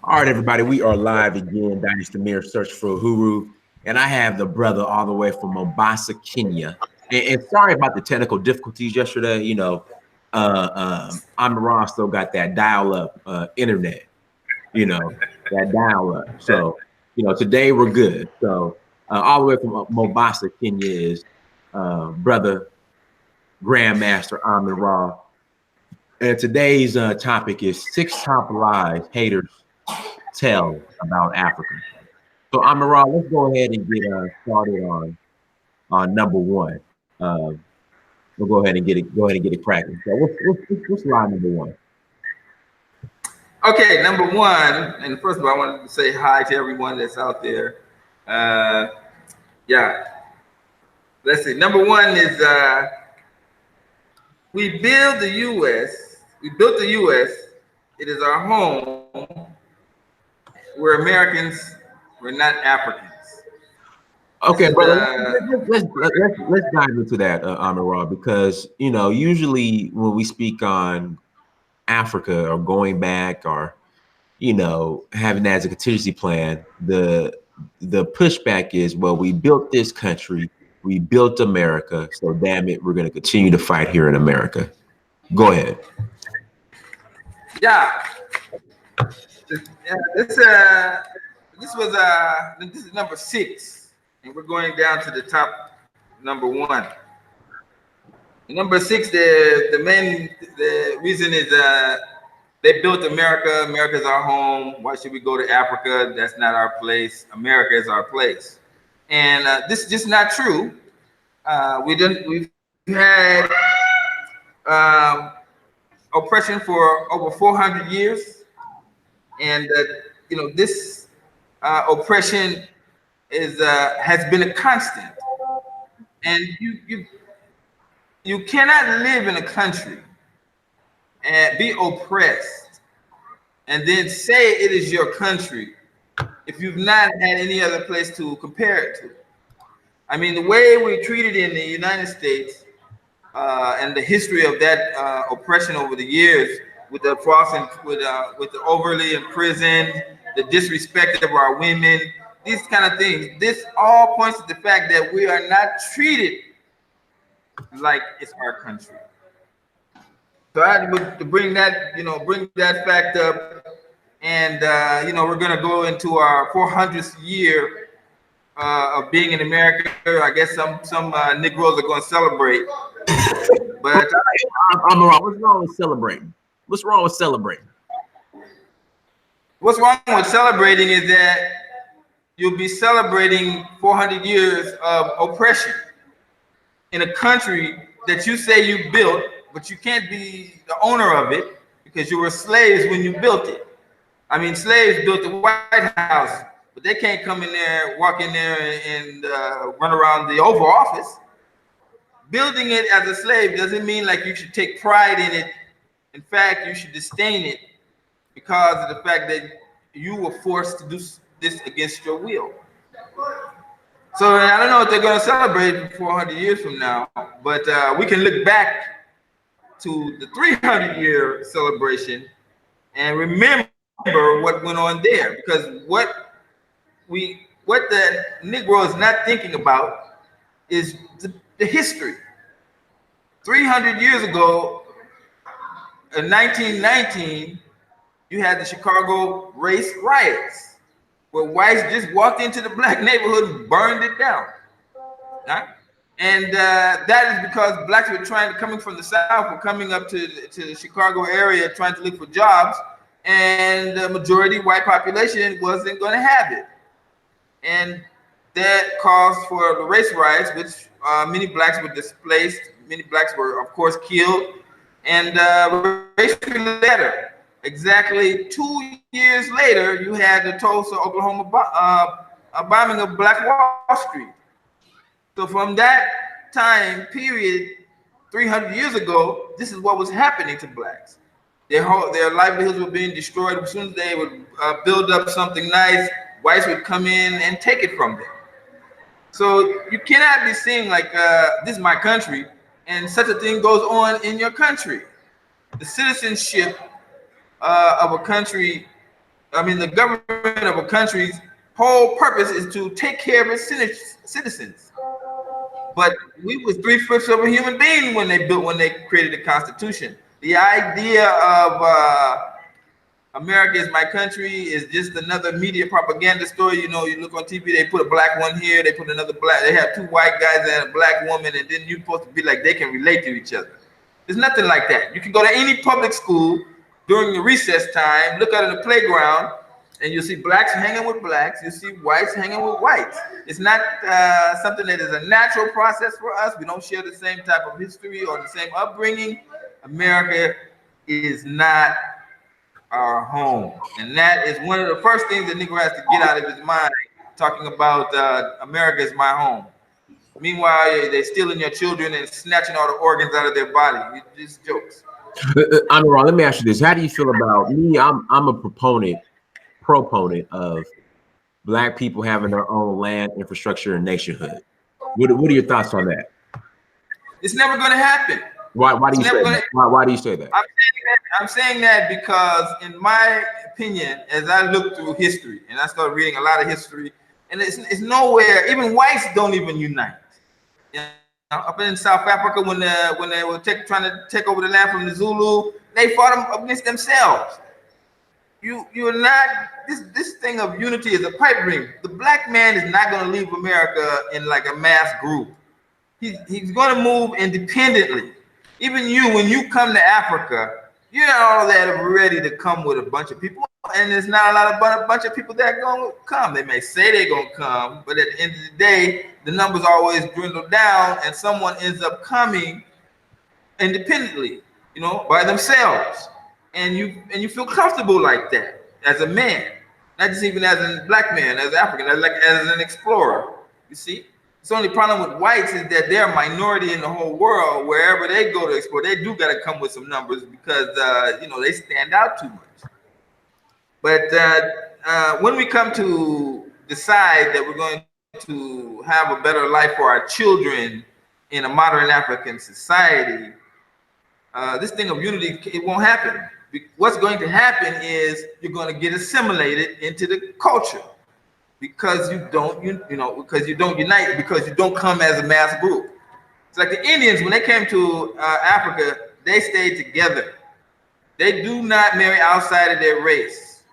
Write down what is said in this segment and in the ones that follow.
All right, everybody, we are live again. Dynasty Mirror Search for Uhuru. And I have the brother all the way from Mombasa, Kenya. And sorry about the technical difficulties yesterday. Amenkrahh still got that dial-up internet, that dial-up. So, today we're good. So, all the way from Mombasa, Kenya is brother Grandmaster Amenkrahh. And today's topic is 6 top lies haters tell about Africa. So Amenkrahh, let's go ahead and get started on number one. We'll go ahead and get it cracking. So what's lie number one? Okay, number one, and first of all, I wanted to say hi to everyone that's out there. Yeah, let's see. Number one is we built the U.S. It is our home. We're Americans. We're not Africans. Okay, brother. Let's dive into that, Amenkrahh, because usually when we speak on Africa or going back or having that as a contingency plan, the pushback is, well, we built this country, we built America, so damn it, we're going to continue to fight here in America. Go ahead. Yeah. This is number 6, and we're going down to the top number 1. Number 6, the reason is they built America. America's our home. Why should we go to Africa? That's not our place. America is our place. And this is just not true. We've had oppression for over 400 years. And this oppression has been a constant. And you cannot live in a country and be oppressed and then say it is your country if you've not had any other place to compare it to. I mean, the way we're treated in the United States and the history of that oppression over the years, with the with the overly imprisoned, the disrespect of our women, these kind of things. This all points to the fact that we are not treated like it's our country. So I had to bring that fact up, and we're gonna go into our 400th year of being in America. I guess some Negroes are gonna celebrate. But Amenkrahh, what's wrong with celebrating? What's wrong with celebrating? What's wrong with celebrating is that you'll be celebrating 400 years of oppression in a country that you say you built, but you can't be the owner of it because you were slaves when you built it. I mean, slaves built the White House, but they can't come in there, walk in there, and run around the Oval Office. Building it as a slave doesn't mean like you should take pride in it. In fact, you should disdain it because of the fact that you were forced to do this against your will. So I don't know what they're going to celebrate 400 years from now, but we can look back to the 300-year celebration and remember what went on there, because what the Negro is not thinking about is the history. 300 years ago, in 1919, you had the Chicago race riots, where whites just walked into the black neighborhood and burned it down. Right? And that is because blacks were coming from the South, were coming up to the Chicago area trying to look for jobs, and the majority white population wasn't going to have it. And that caused for the race riots, which many blacks were displaced, many blacks were, of course, killed, and racially later. Exactly 2 years later, you had the Tulsa, Oklahoma bombing of Black Wall Street. So from that time period, 300 years ago, this is what was happening to blacks. Their livelihoods were being destroyed. As soon as they would build up something nice, whites would come in and take it from them. So you cannot be saying like, this is my country, and such a thing goes on in your country. The citizenship of a country the government of a country's whole purpose is to take care of its citizens. But we was 3/5 of a human being when they created the Constitution. The idea of America is my country is just another media propaganda story. You know, you look on TV, they put a black one here, they put another black, they have 2 white guys and a black woman, and then you're supposed to be like they can relate to each other. There's nothing like that. You can go to any public school during the recess time, look out in the playground, and you'll see blacks hanging with blacks, you see whites hanging with whites. It's not something that is a natural process for us. We don't share the same type of history or the same upbringing. America is not our home. And that is one of the first things that Negro has to get out of his mind, talking about America is my home. Meanwhile, they're stealing your children and snatching all the organs out of their body. It's just jokes. Amenkrahh, let me ask you this. How do you feel about me? I'm a proponent of Black people having their own land, infrastructure, and nationhood. What are your thoughts on that? It's never going to happen. Why do you say that? Why do you say that? I'm saying that because, in my opinion, as I look through history, and I started reading a lot of history, and it's nowhere, even whites don't even unite. You know, up in South Africa, when they were trying to take over the land from the Zulu, they fought them against themselves. You're not, this thing of unity is a pipe dream. The black man is not going to leave America in like a mass group. He's going to move independently. Even you, when you come to Africa, you're all that ready to come with a bunch of people, and there's not a bunch of people that are going to come. They may say they're going to come, but at the end of the day, the numbers always dwindle down, and someone ends up coming independently, you know, by themselves. And you feel comfortable like that as a man, not just even as a black man, as African, as an explorer. You see, the only problem with whites is that they're a minority in the whole world. Wherever they go to explore, they do got to come with some numbers because you know, they stand out too much. But when we come to decide that we're going to have a better life for our children in a modern African society, this thing of unity, it won't happen. What's going to happen is you're going to get assimilated into the culture because you don't unite, because you don't come as a mass group. It's like the Indians, when they came to Africa, they stayed together. They do not marry outside of their race.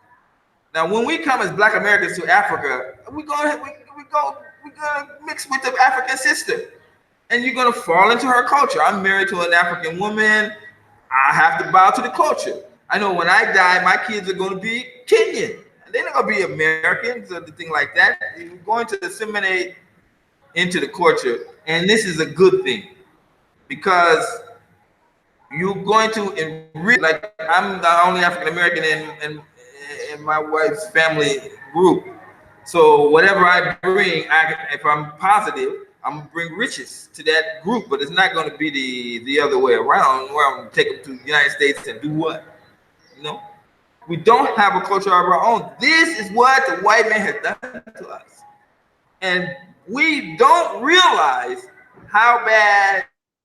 Now, when we come as Black Americans to Africa, we're gonna mix with the African sister, and you're gonna fall into her culture. I'm married to an African woman. I have to bow to the culture. I know when I die, my kids are going to be Kenyan. They're not going to be Americans or anything like that. You're going to assimilate into the culture, and this is a good thing because you're going to like I'm the only African American in my wife's family group. So whatever I bring, if I'm positive, I'm gonna bring riches to that group, but it's not going to be the other way around, where I'm going to take them to the United States and do what? You know, we don't have a culture of our own. This is what the white man has done to us, and we don't realize how bad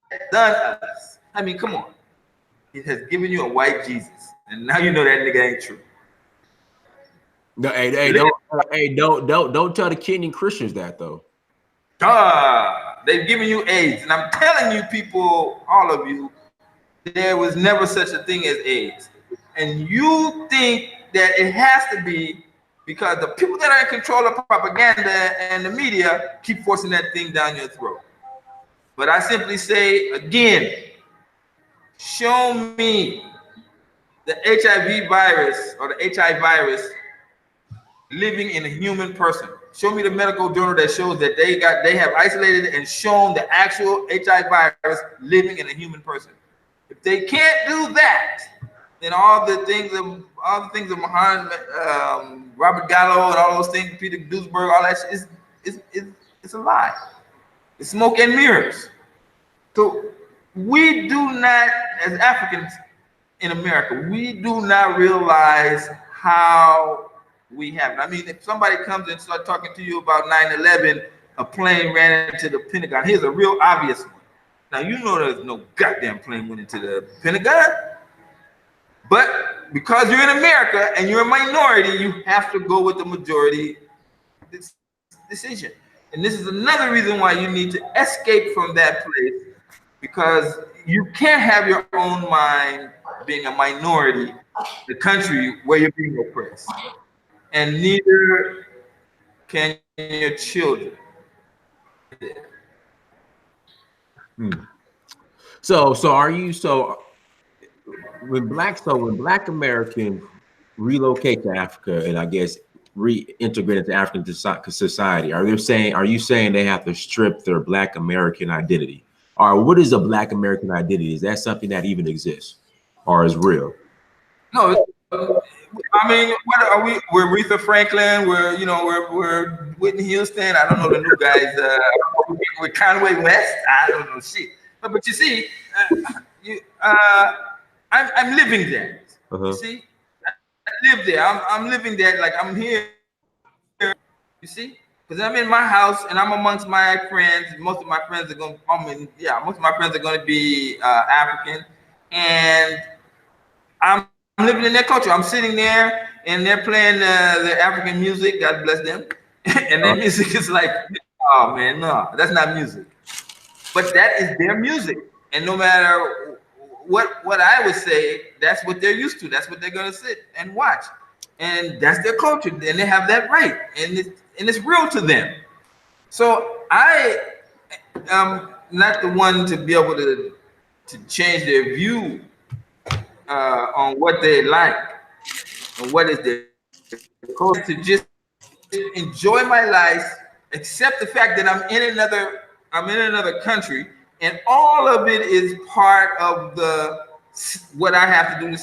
it's done us. I mean, come on, it has given you a white Jesus, and now you know that nigga ain't true. No, don't tell the Kenyan Christians that though. They've given you AIDS, and I'm telling you, people, all of you, there was never such a thing as AIDS. And you think that it has to be because the people that are in control of propaganda and the media keep forcing that thing down your throat. But I simply say again, show me the HIV virus or the HI virus living in a human person. Show me the medical journal that shows that they have isolated and shown the actual HIV virus living in a human person. If they can't do that, then all the things of Muhammad, Robert Gallo, and all those things, Peter Duesberg, all that shit it's a lie. It's smoke and mirrors. So we do not, as Africans in America, we do not realize how we have it. I mean, if somebody comes and starts talking to you about 9/11, a plane ran into the Pentagon. Here's a real obvious one. Now, you know there's no goddamn plane went into the Pentagon. But because you're in America and you're a minority, you have to go with the majority decision. And this is another reason why you need to escape from that place, because you can't have your own mind being a minority, the country where you're being oppressed. And neither can your children. Hmm. So are you when Black Americans relocate to Africa and I guess reintegrate into African society, are you saying they have to strip their Black American identity? Or what is a Black American identity? Is that something that even exists or is real? No, I mean, what are we? We're Aretha Franklin. We're Whitney Houston. I don't know the new guys. We're Conway West. I don't know shit. But you see, I'm living there. You see, I live there. I'm living there. Like I'm here. You see, because I'm in my house and I'm amongst my friends. Most of my friends are going. Most of my friends are going to be African, and I'm living in their culture. I'm sitting there and they're playing the African music. God bless them. And their music is like, oh man, no, that's not music. But that is their music. And no matter what I would say, that's what they're used to. That's what they're gonna sit and watch. And that's their culture. And they have that right. And it's real to them. So I am not the one to be able to change their view on what they like and what is their culture, to just enjoy my life, accept the fact that I'm in another country, and all of it is part of what I have to do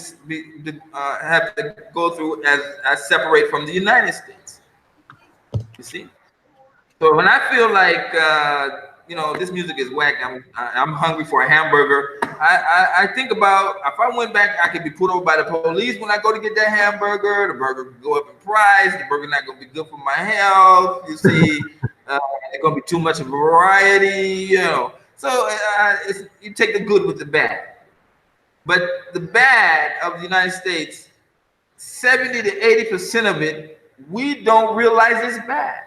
have to go through as I separate from the United States. You see, so when I feel like this music is whack, I'm hungry for a hamburger. I think about, if I went back, I could be put over by the police when I go to get that hamburger. The burger could go up in price. The burger not gonna be good for my health. You see, it's gonna be too much of variety. So you take the good with the bad. But the bad of the United States, 70 to 80% of it, we don't realize it's bad.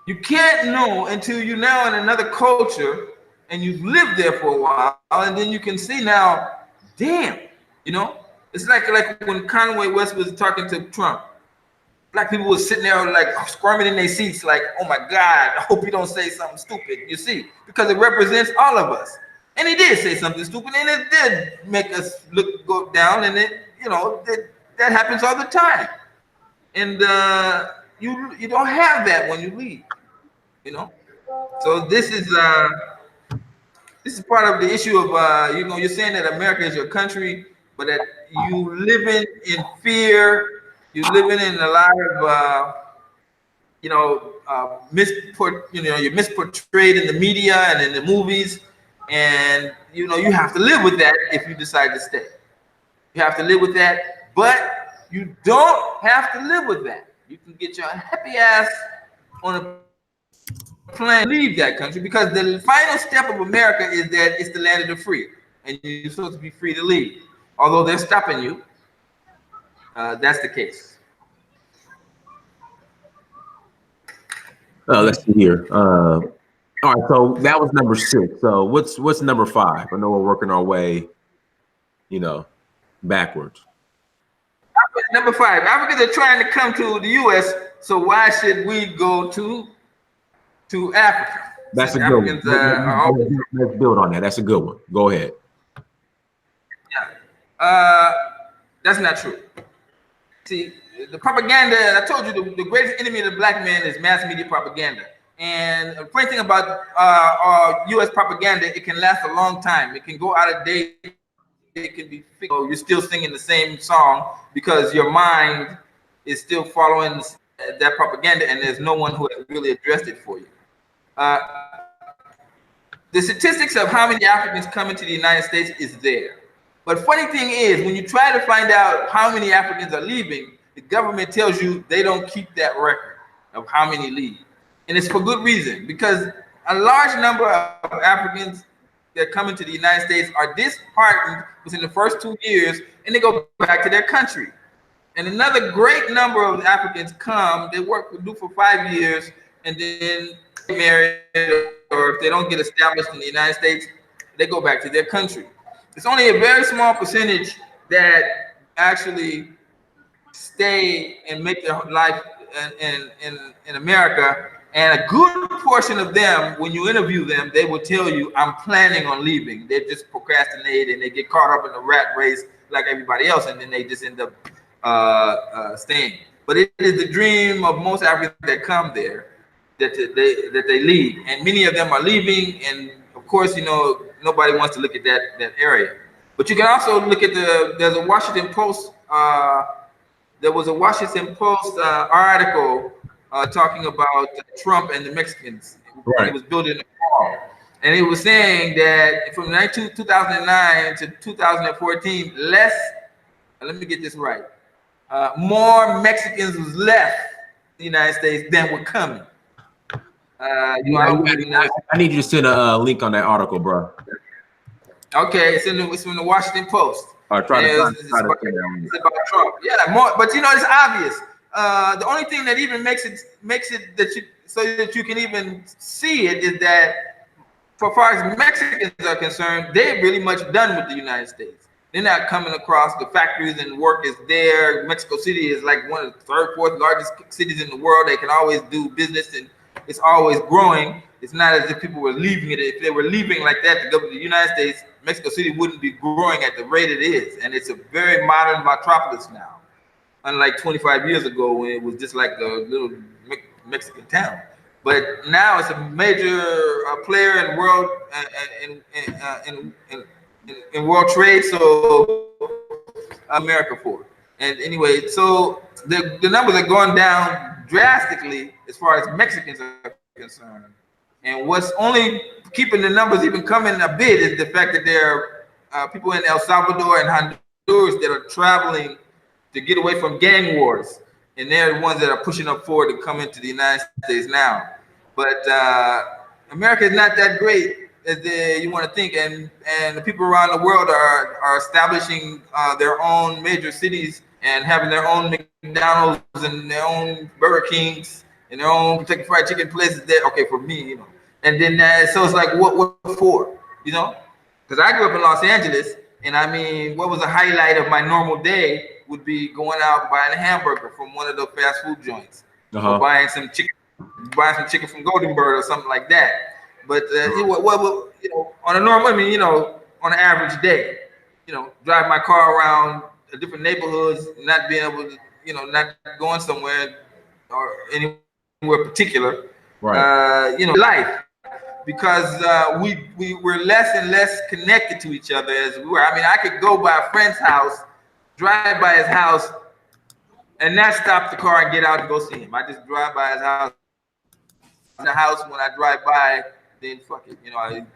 You can't know until you're now in another culture and you've lived there for a while, and then you can see now, damn, it's like when Conway West was talking to Trump. Black people were sitting there like squirming in their seats, like, oh my God, I hope you don't say something stupid, you see, because it represents all of us. And he did say something stupid, and it did make us go down, and that happens all the time. And you don't have that when you leave. So this is part of the issue of you're saying that America is your country, but that you living in fear, you living in a lot of you're misportrayed in the media and in the movies, and you have to live with that if you decide to stay. You have to live with that, but you don't have to live with that. You can get your happy ass on a plan, leave that country, because the final step of America is that it's the land of the free, and you're supposed to be free to leave. Although they're stopping you, that's the case. Let's see here. All right, so that was number 6. So what's number 5? I know we're working our way, backwards. Number 5, Africans are trying to come to the U.S., so why should we go to Africa? That's a good one. Let's build on that. That's a good one. Go ahead. Yeah. That's not true. See, the propaganda, I told you, the greatest enemy of the black man is mass media propaganda. And the funny thing about U.S. propaganda, it can last a long time. It can go out of date. It can be fixed. You're still singing the same song because your mind is still following that propaganda, and there's no one who has really addressed it for you. The statistics of how many Africans come into the United States is there. But funny thing is, when you try to find out how many Africans are leaving, the government tells you they don't keep that record of how many leave. And it's for good reason, because a large number of Africans that come into the United States are disheartened within the first 2 years, and they go back to their country. And another great number of Africans come, they do for 5 years, and then get married, or if they don't get established in the United States, they go back to their country. It's only a very small percentage that actually stay and make their life in America. And a good portion of them, when you interview them, they will tell you, I'm planning on leaving. They just procrastinate and they get caught up in the rat race like everybody else, and then they just end up staying. But it is the dream of most Africans that come there that they leave, and many of them are leaving. And of course, you know, nobody wants to look at that area. But you can also look at there's a Washington Post. There was a Washington Post article talking about Trump and the Mexicans. Right. It was building a wall, and it was saying that from 2009 to 2014, less. Let me get this right. More Mexicans was left in the United States than were coming. I need you to send a link on that article, bro. Okay, it's from the Washington Post. It's about Trump. Yeah, more, but you know, it's obvious. The only thing that even makes it so that you can even see it is that, for far as Mexicans are concerned, they're really much done with the United States. They're not coming across. The factories and work is there. Mexico City is like one of the third, fourth largest cities in the world. They can always do business, and it's always growing. It's not as if people were leaving it. If they were leaving like that to go to the United States, Mexico City wouldn't be growing at the rate it is. And it's a very modern metropolis now, unlike 25 years ago when it was just like a little Mexican town. But now it's a major player in world in world trade. So America for it. And anyway, so the numbers are going down drastically as far as Mexicans are concerned. And what's only keeping the numbers even coming a bit is the fact that there are people in El Salvador and Honduras that are traveling to get away from gang wars. And they're the ones that are pushing up forward to come into the United States now. But America is not that great as you want to think. And the people around the world are establishing their own major cities and having their own McDonald's and their own Burger Kings and their own Kentucky Fried Chicken places there. Okay, for me, you know. And then so it's like, what for? You know? Because I grew up in Los Angeles, and I mean, what was the highlight of my normal day would be going out and buying a hamburger from one of the fast food joints, or buying some chicken from Golden Bird or something like that. But you know, on a normal, I mean, you know, on an average day, you know, drive my car around different neighborhoods, not being able to, you know, not going somewhere or anywhere particular, right? You know, life. Because we were less and less connected to each other as we were. I mean, I could go by a friend's house, drive by his house, and not stop the car and get out and go see him. I just drive by his house. The house, when I drive by, then fuck it, you know, and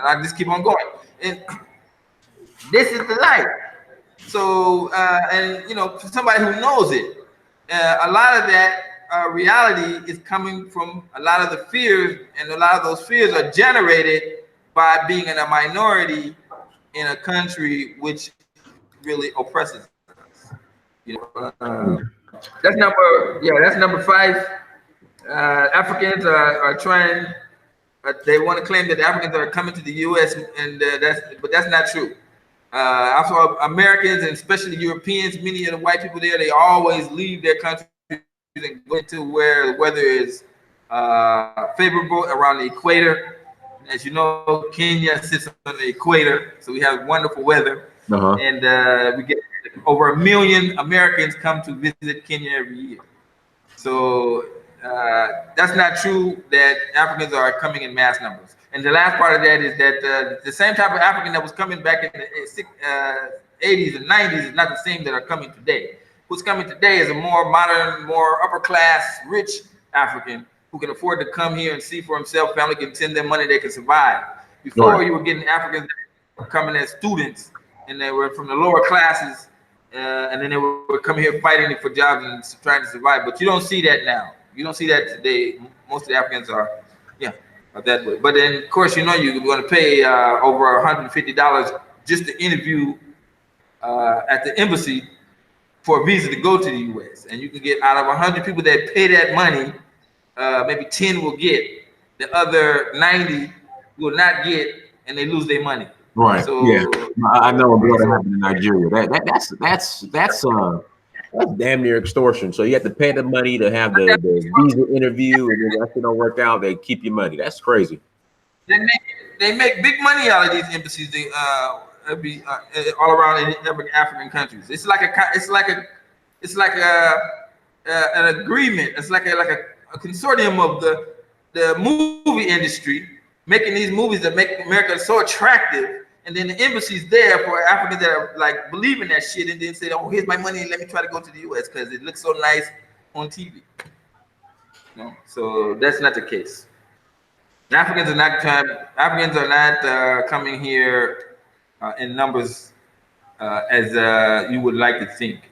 I just keep on going. And this is the life. So, and you know, for somebody who knows it, a lot of that reality is coming from a lot of the fears, and a lot of those fears are generated by being in a minority in a country which really oppresses us. You know, that's number 5. Africans are trying. They want to claim that Africans are coming to the U.S. and but that's not true. Also, Americans and especially Europeans, many of the white people there, they always leave their country and go to where the weather is favorable around the equator. As you know, Kenya sits on the equator, so we have wonderful weather. And we get over 1 million Americans come to visit Kenya every year. So that's not true that Africans are coming in mass numbers. And the last part of that is that the same type of African that was coming back in the 80s and 90s is not the same that are coming today. Who's coming today is a more modern, more upper class, rich African who can afford to come here and see for himself. Family can send them money, they can survive. Before, you were getting Africans that were coming as students, and they were from the lower classes, and then they were coming here fighting for jobs and trying to survive. But you don't see that now. You don't see that today. Most of the Africans are, that way. But then, of course, you're going to pay over $150 just to interview at the embassy for a visa to go to the U.S. And you can get out of 100 people that pay that money, maybe 10 will get. The other 90 will not get, and they lose their money. Right. So yeah, I know a girl that happened in Nigeria. That's damn near extortion. So you have to pay the money to have the visa interview, and then if that don't work out, they keep your money. That's crazy. They make big money out of these embassies. They be all around in every African countries. It's like an agreement. It's like a consortium of the movie industry making these movies that make America so attractive. And then the embassy's there for Africans that are like believe in that shit, and then say, "Oh, here's my money, and let me try to go to the U.S. because it looks so nice on TV." No, so that's not the case. Africans are not coming here in numbers as you would like to think.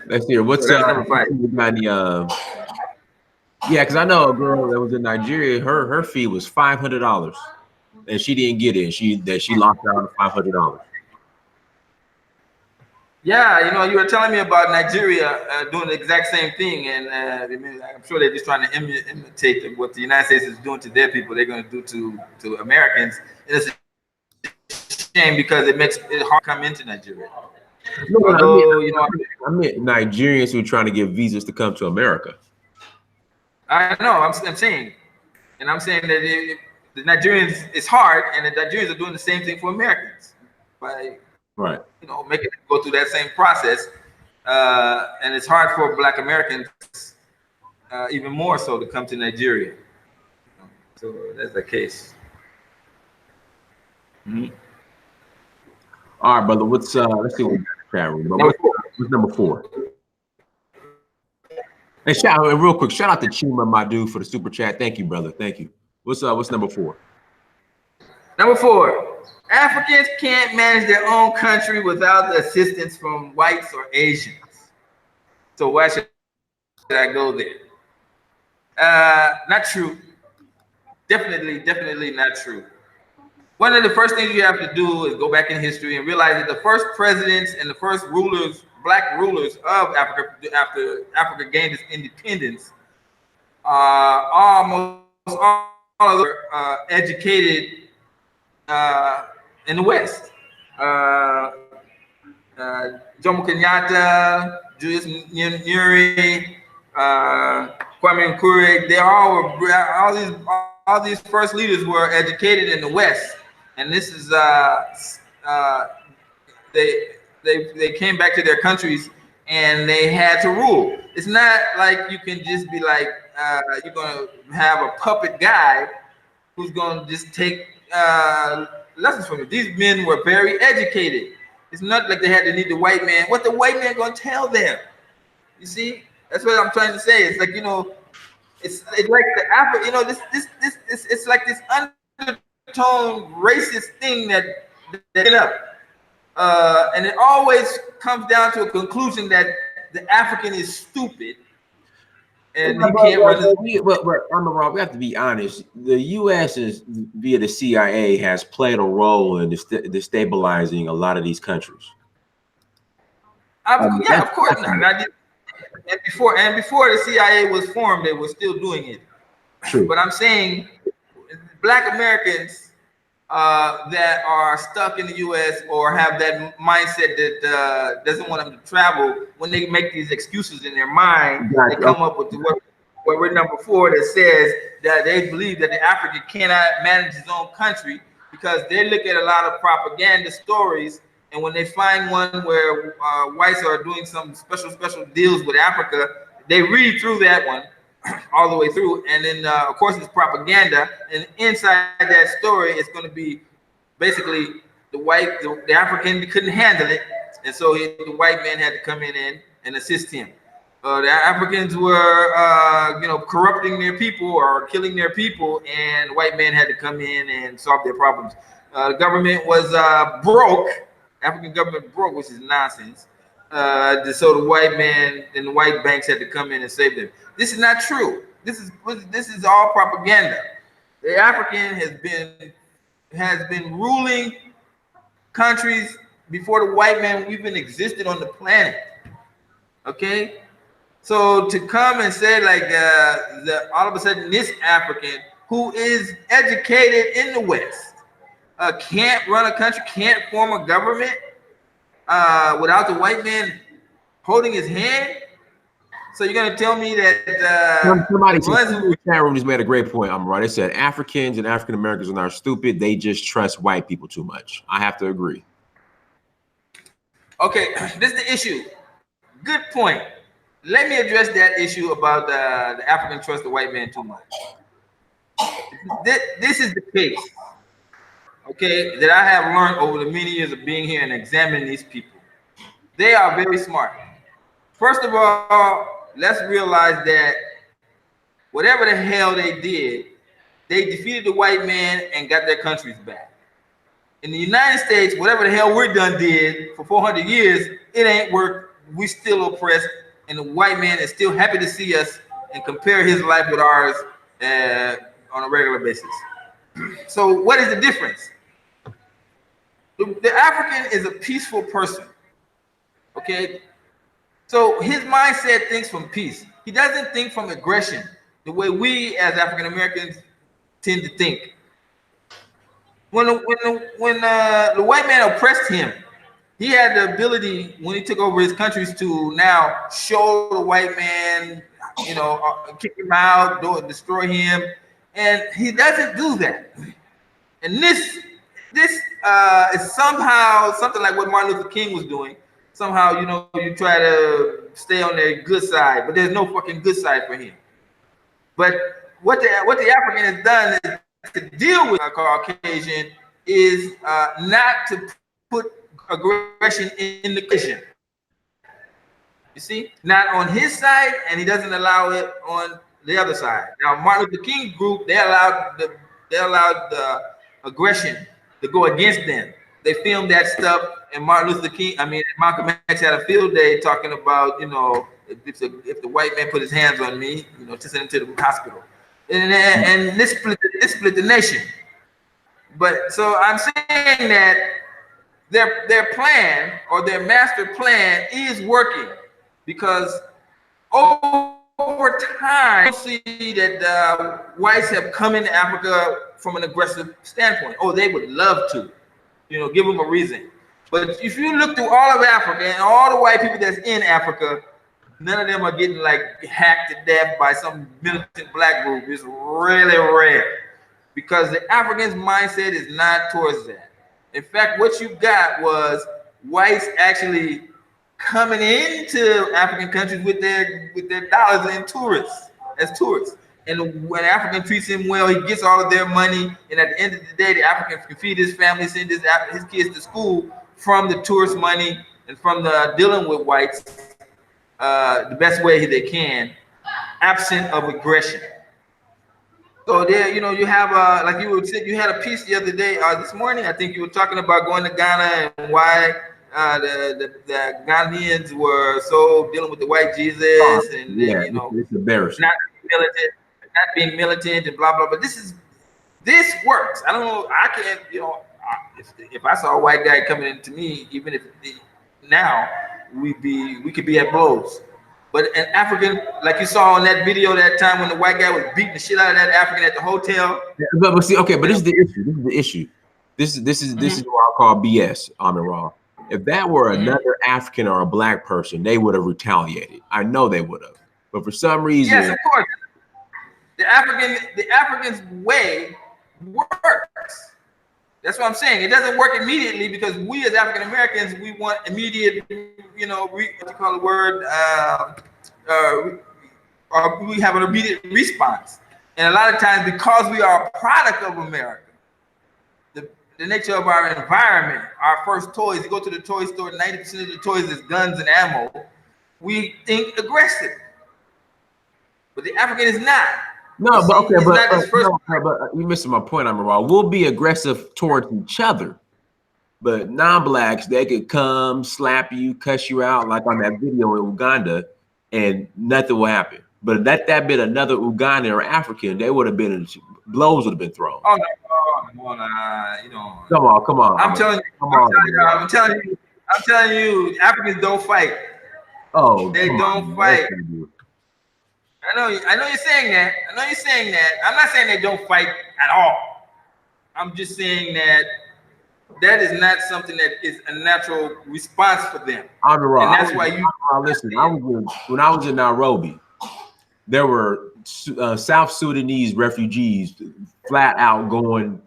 Let's hear what's number 5. Yeah, because I know a girl that was in Nigeria. Her fee was $500, and she didn't get it. She lost out on $500. Yeah, you were telling me about Nigeria doing the exact same thing, and I'm sure they're just trying to imitate what the United States is doing to their people. They're going to do to Americans. And it's a shame because it makes it hard to come into Nigeria. Although, I meant Nigerians who are trying to get visas to come to America. I know. I'm saying, and I'm saying that the Nigerians, it's hard, and the Nigerians are doing the same thing for Americans by making it go through that same process, and it's hard for Black Americans even more so to come to Nigeria. So that's the case. Mm-hmm. All right, brother. Let's see what we got in the chat room. What's number 4? Hey, real quick, shout out to Chima, my dude, for the super chat. Thank you, brother. Thank you. What's number 4? Number 4, Africans can't manage their own country without the assistance from whites or Asians. So why should I go there? Not true. Definitely not true. One of the first things you have to do is go back in history and realize that the first presidents and the first rulers, Black rulers of Africa after Africa gained its independence, almost all of them educated in the West. Jomo Kenyatta, Julius Nyerere, Kwame Nkrumah, they all these first leaders were educated in the West, and this is they came back to their countries and they had to rule. It's not like you can just be like you're gonna have a puppet guy who's gonna just take lessons from you. These men were very educated. It's not like they had to need the white man. What the white man gonna tell them? You see, that's what I'm trying to say. It's like it's like the Africa. It's like this undertone racist thing that up. And it always comes down to a conclusion that the African is stupid and he can't run. But we have to be honest. The U.S. is via the CIA has played a role in destabilizing a lot of these countries. Yeah, of course not. And before the CIA was formed, they were still doing it. True. But I'm saying Black Americans that are stuck in the U.S. or have that mindset that doesn't want them to travel, when they make these excuses in their mind, they come up with what we're number 4 that says that they believe that the African cannot manage his own country because they look at a lot of propaganda stories, and when they find one where whites are doing some special deals with Africa, they read through that one all the way through, and then of course it's propaganda, and inside that story it's going to be basically the African couldn't handle it, and so the white man had to come in and assist him. The Africans were corrupting their people or killing their people, and the white man had to come in and solve their problems. The government was broke. African government broke, which is nonsense. So the white man and the white banks had to come in and save them. This is not true. This is all propaganda. The African has been ruling countries before the white man even existed on the planet. Okay, so to come and say like all of a sudden this African who is educated in the West can't run a country, can't form a government without the white man holding his hand. So you're gonna tell me that somebody in the chat room just made a great point. I'm right. They said Africans and African Americans are not stupid. They just trust white people too much. I have to agree. Okay, this is the issue. Good point. Let me address that issue about the African trust the white man too much. This is the case, okay, that I have learned over the many years of being here and examining these people. They are very smart. First of all, let's realize that whatever the hell they did, they defeated the white man and got their countries back. In the United States, whatever the hell we're done did for 400 years, it ain't worked. We still oppressed, and the white man is still happy to see us and compare his life with ours on a regular basis. So what is the difference? The African is a peaceful person, okay? So his mindset thinks from peace. He doesn't think from aggression, the way we as African Americans tend to think. When the white man oppressed him, he had the ability when he took over his countries to now show the white man, you know, kick him out, destroy him, and he doesn't do that. And this is somehow something like what Martin Luther King was doing. Somehow, you know, you try to stay on their good side, but there's no fucking good side for him. But what the African has done is to deal with a Caucasian is not to put aggression in the question. You see, not on his side, and he doesn't allow it on the other side. Now, Martin Luther King group, they allowed the aggression to go against them. They filmed that stuff, and Malcolm X had a field day talking about, you know, if the white man put his hands on me, you know, to send him to the hospital. And this split the nation. But so I'm saying that their plan or their master plan is working, because over time you see that whites have come into Africa from an aggressive standpoint. Oh, they would love to, you know, give them a reason. But if you look through all of Africa and all the white people that's in Africa, none of them are getting like hacked to death by some militant black group. It's really rare, because the African's mindset is not towards that. In fact, what you got was whites actually coming into African countries with their dollars and as tourists. And when African treats him well, he gets all of their money. And at the end of the day, the African can feed his family, send his kids to school from the tourist money and from the dealing with whites the best way they can, absent of aggression. So there, you know, you have like you would say, you had a piece the other day, this morning. I think you were talking about going to Ghana and why the Ghanaians were so dealing with the white Jesus, and yeah, you know, it's embarrassing. Not being militant and blah blah. But this works. I don't know. I can't. You know, if I saw a white guy coming into me, even if now we could be at blows. But an African, like you saw on that video that time when the white guy was beating the shit out of that African at the hotel. Yeah, but see, okay, but this is the issue. This is what I call BS, Rahh. If that were another African or a black person, they would have retaliated. I know they would have. But for some reason, yes, of course, the African's way works. That's what I'm saying. It doesn't work immediately, because we as African Americans, we want immediate, you know, what you call the word, we have an immediate response. And a lot of times, because we are a product of America, the nature of our environment, our first toys, you go to the toy store, 90% of the toys is guns and ammo. We think aggressive. But the African is not. No, but okay, but you're missing my point, Rahh. We'll be aggressive towards each other, But non-blacks, they could come, slap you, cuss you out, like on that video in Uganda, and nothing will happen. But let that been another Ugandan or African, they would have been blows would have been thrown. Oh no, you know. Come on. I'm telling you, Africans don't fight. Oh, they don't fight. I know you're saying that. I'm not saying they don't fight at all. I'm just saying that is not something that is a natural response for them. I'm wrong. And that's why you listen. When I was in Nairobi, there were South Sudanese refugees flat out going,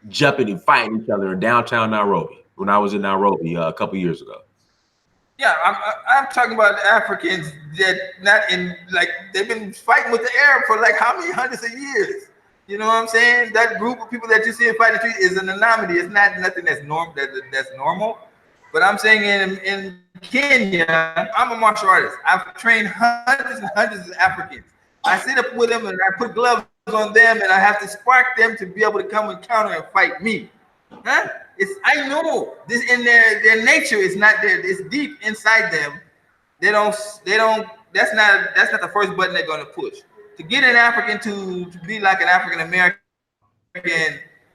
jumping and fighting each other in downtown Nairobi. When I was in Nairobi a couple years ago. Yeah, I'm talking about Africans that not in like they've been fighting with the Arab for like how many hundreds of years. You know what I'm saying? That group of people that you see in fighting the street is an anomaly. It's not nothing that's normal. But I'm saying in Kenya, I'm a martial artist. I've trained hundreds and hundreds of Africans. I sit up with them and I put gloves on them and I have to spark them to be able to come and counter and fight me. Huh? I know this in their nature is not there. It's deep inside them. They don't that's not the first button they're gonna push. To get an African to be like an African American,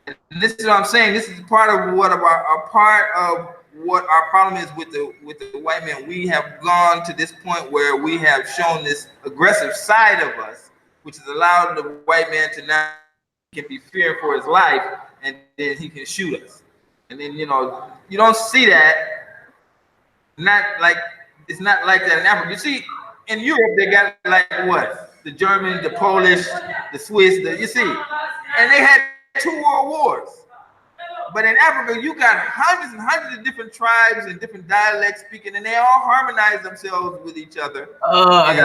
and this is what I'm saying. This is part of what our problem is with the white man. We have gone to this point where we have shown this aggressive side of us, which has allowed the white man to now can be feared for his life, and then he can shoot us. And then you don't see that. It's not like that in Africa. You see, in Europe they got like what? The German, the Polish, the Swiss, you see, and they had 2 world wars. But in Africa, you got hundreds and hundreds of different tribes and different dialects speaking, and they all harmonize themselves with each other. I'm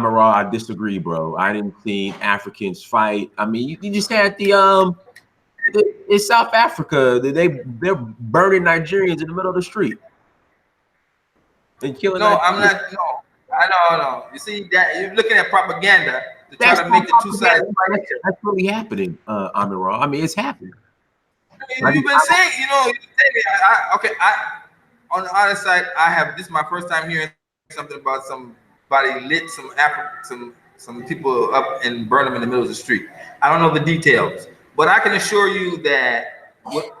a raw. I disagree, bro. I didn't see Africans fight. I mean, you just had in South Africa, they're burning Nigerians in the middle of the street and killing. No, I'm not. No, I know. You see that you're looking at propaganda to try to make the two sides. That's really happening, Amira. I mean, it's happening. You've been saying, on the other side, this is my first time hearing something about somebody lit some people up and burn them in the middle of the street. I don't know the details, but I can assure you that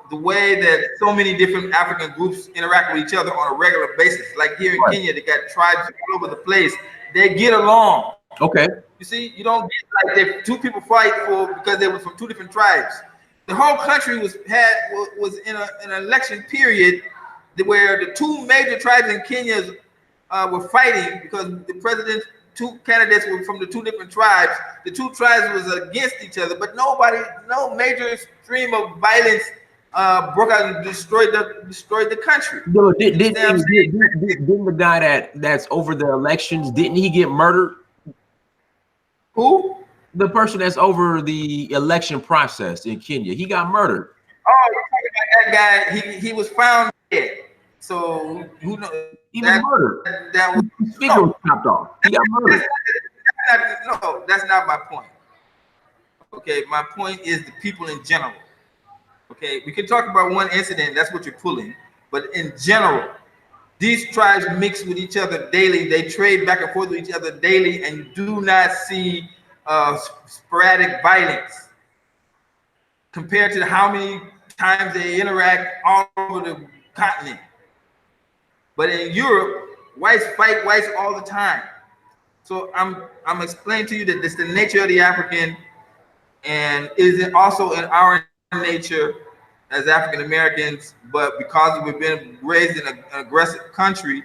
the way that so many different African groups interact with each other on a regular basis, like here in Kenya, they got tribes all over the place. They get along. Okay. You see, you don't get like if 2 people fight because they were from 2 different tribes. The whole country was in an election period where the 2 major tribes in Kenya were fighting because the president's 2 candidates were from the 2 different tribes. The 2 tribes was against each other, but no major stream of violence broke out and destroyed the country. No, didn't the guy that's over the elections, didn't he get murdered? Who? The person that's over the election process in Kenya. He got murdered. Oh, you're talking about that guy. He was found dead. So who knows? He was murdered. That was his finger was chopped off. He got murdered. That's not my point. Okay, my point is the people in general. Okay, we can talk about one incident. That's what you're pulling, but in general, these tribes mix with each other daily. They trade back and forth with each other daily, and you do not see sporadic violence compared to how many times they interact all over the continent. But in Europe, whites fight whites all the time. So I'm explaining to you that this is the nature of the African, and is it also in our nature as African Americans, but because we've been raised in an aggressive country,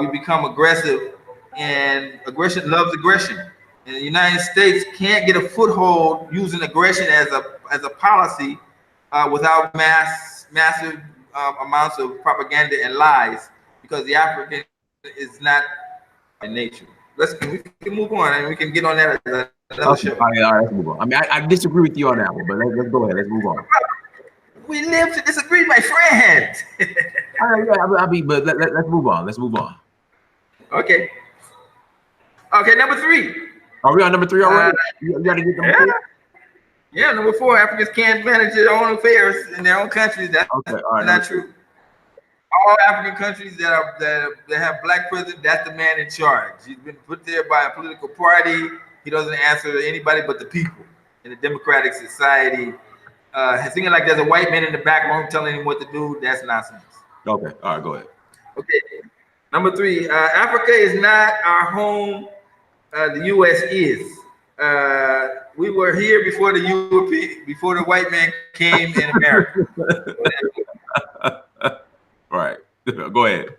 we become aggressive, and aggression loves aggression. And the United States can't get a foothold using aggression as a policy without massive amounts of propaganda and lies, because the African is not in nature. We can move on, and we can get on that as another show. All right, let's move on. I mean, I disagree with you on that one, but let's go ahead. Let's move on. We live to disagree, my friend. All right, yeah, I mean, but let's move on. Let's move on. Okay, number 3. Are we on number 3 already? You got to get them. Yeah, number four, Africans can't manage their own affairs in their own countries. That's Okay, all right. not true. All African countries that have black president, that's the man in charge. He's been put there by a political party. He doesn't answer to anybody but the people in a democratic society. Thinking like there's a white man in the back room telling him what to do, that's nonsense. Okay, all right, go ahead. Okay, number three, Africa is not our home. The U.S. is. We were here before the European, before the white man came in America. Right. Go ahead.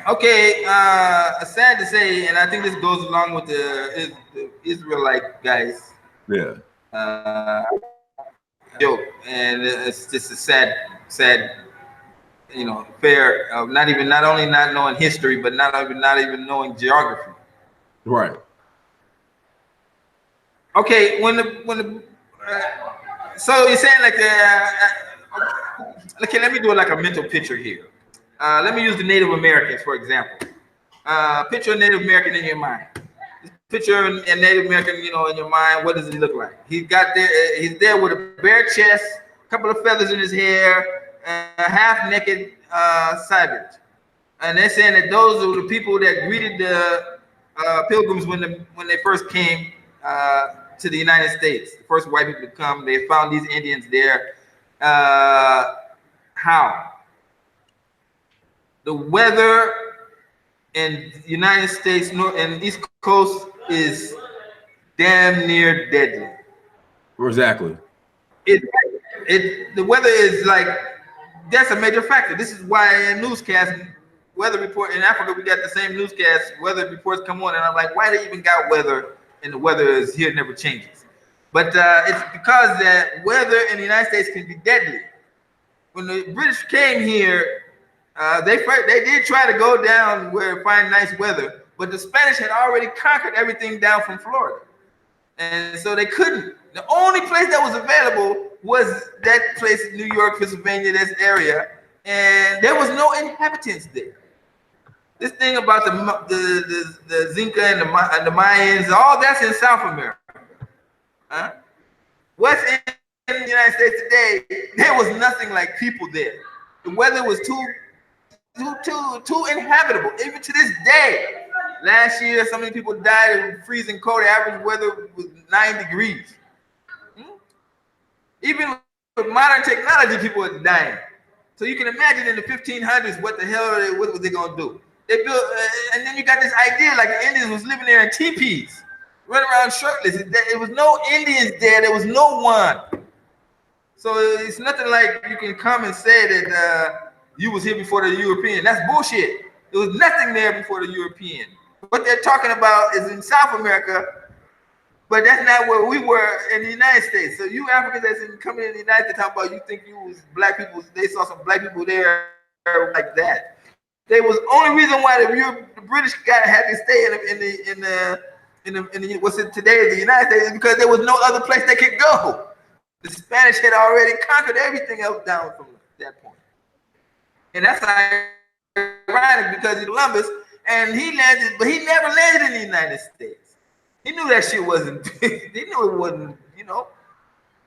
Okay, sad to say, and I think this goes along with the Israelite guys. Yeah. Joke, and it's just a sad, affair of not only not knowing history, but not even knowing geography. Right. Okay, so you're saying like okay, let me do like a mental picture here. Let me use the Native Americans for example. Picture a Native American in your mind. Picture a Native American, in your mind. What does he look like? He's there with a bare chest, a couple of feathers in his hair, a half-naked savage. And they're saying that those are the people that greeted the pilgrims when they first came to the United States. The first white people to come, they found these Indians there. How? The weather in the United States North and East Coast is damn near deadly. Exactly. The weather is like, that's a major factor. This is why in newscast, weather report in Africa, we got the same newscast, weather reports come on, and I'm like, why they even got weather? And the weather is here, never changes. But it's because that weather in the United States can be deadly. When the British came here, they did try to go down where find nice weather, but the Spanish had already conquered everything down from Florida, and so they couldn't. The only place that was available was that place in New York, Pennsylvania, this area, and there was no inhabitants there. This thing about the Zinca and the Mayans, all that's in South America. What's in the United States today? There was nothing like people there. The weather was too inhabitable. Even to this day, last year, so many people died in freezing cold. The average weather was 9 degrees. Even with modern technology, people are dying. So you can imagine in the 1500s, what the hell what was they gonna do? They built, and then you got this idea like the Indians was living there in teepees, running around shirtless. There was no Indians there. There was no one. So it's nothing like you can come and say that you was here before the European. That's bullshit. There was nothing there before the European. What they're talking about is in South America, but that's not where we were in the United States. So you Africans that's coming in the United States talking about you think you was black people, they saw some black people there like that. There was only reason why the British had to stay in the what's it today is the United States is because there was no other place they could go. The Spanish had already conquered everything else down from that point. And that's ironic because Columbus, and he landed, but he never landed in the United States. He knew that shit wasn't, he knew it wasn't,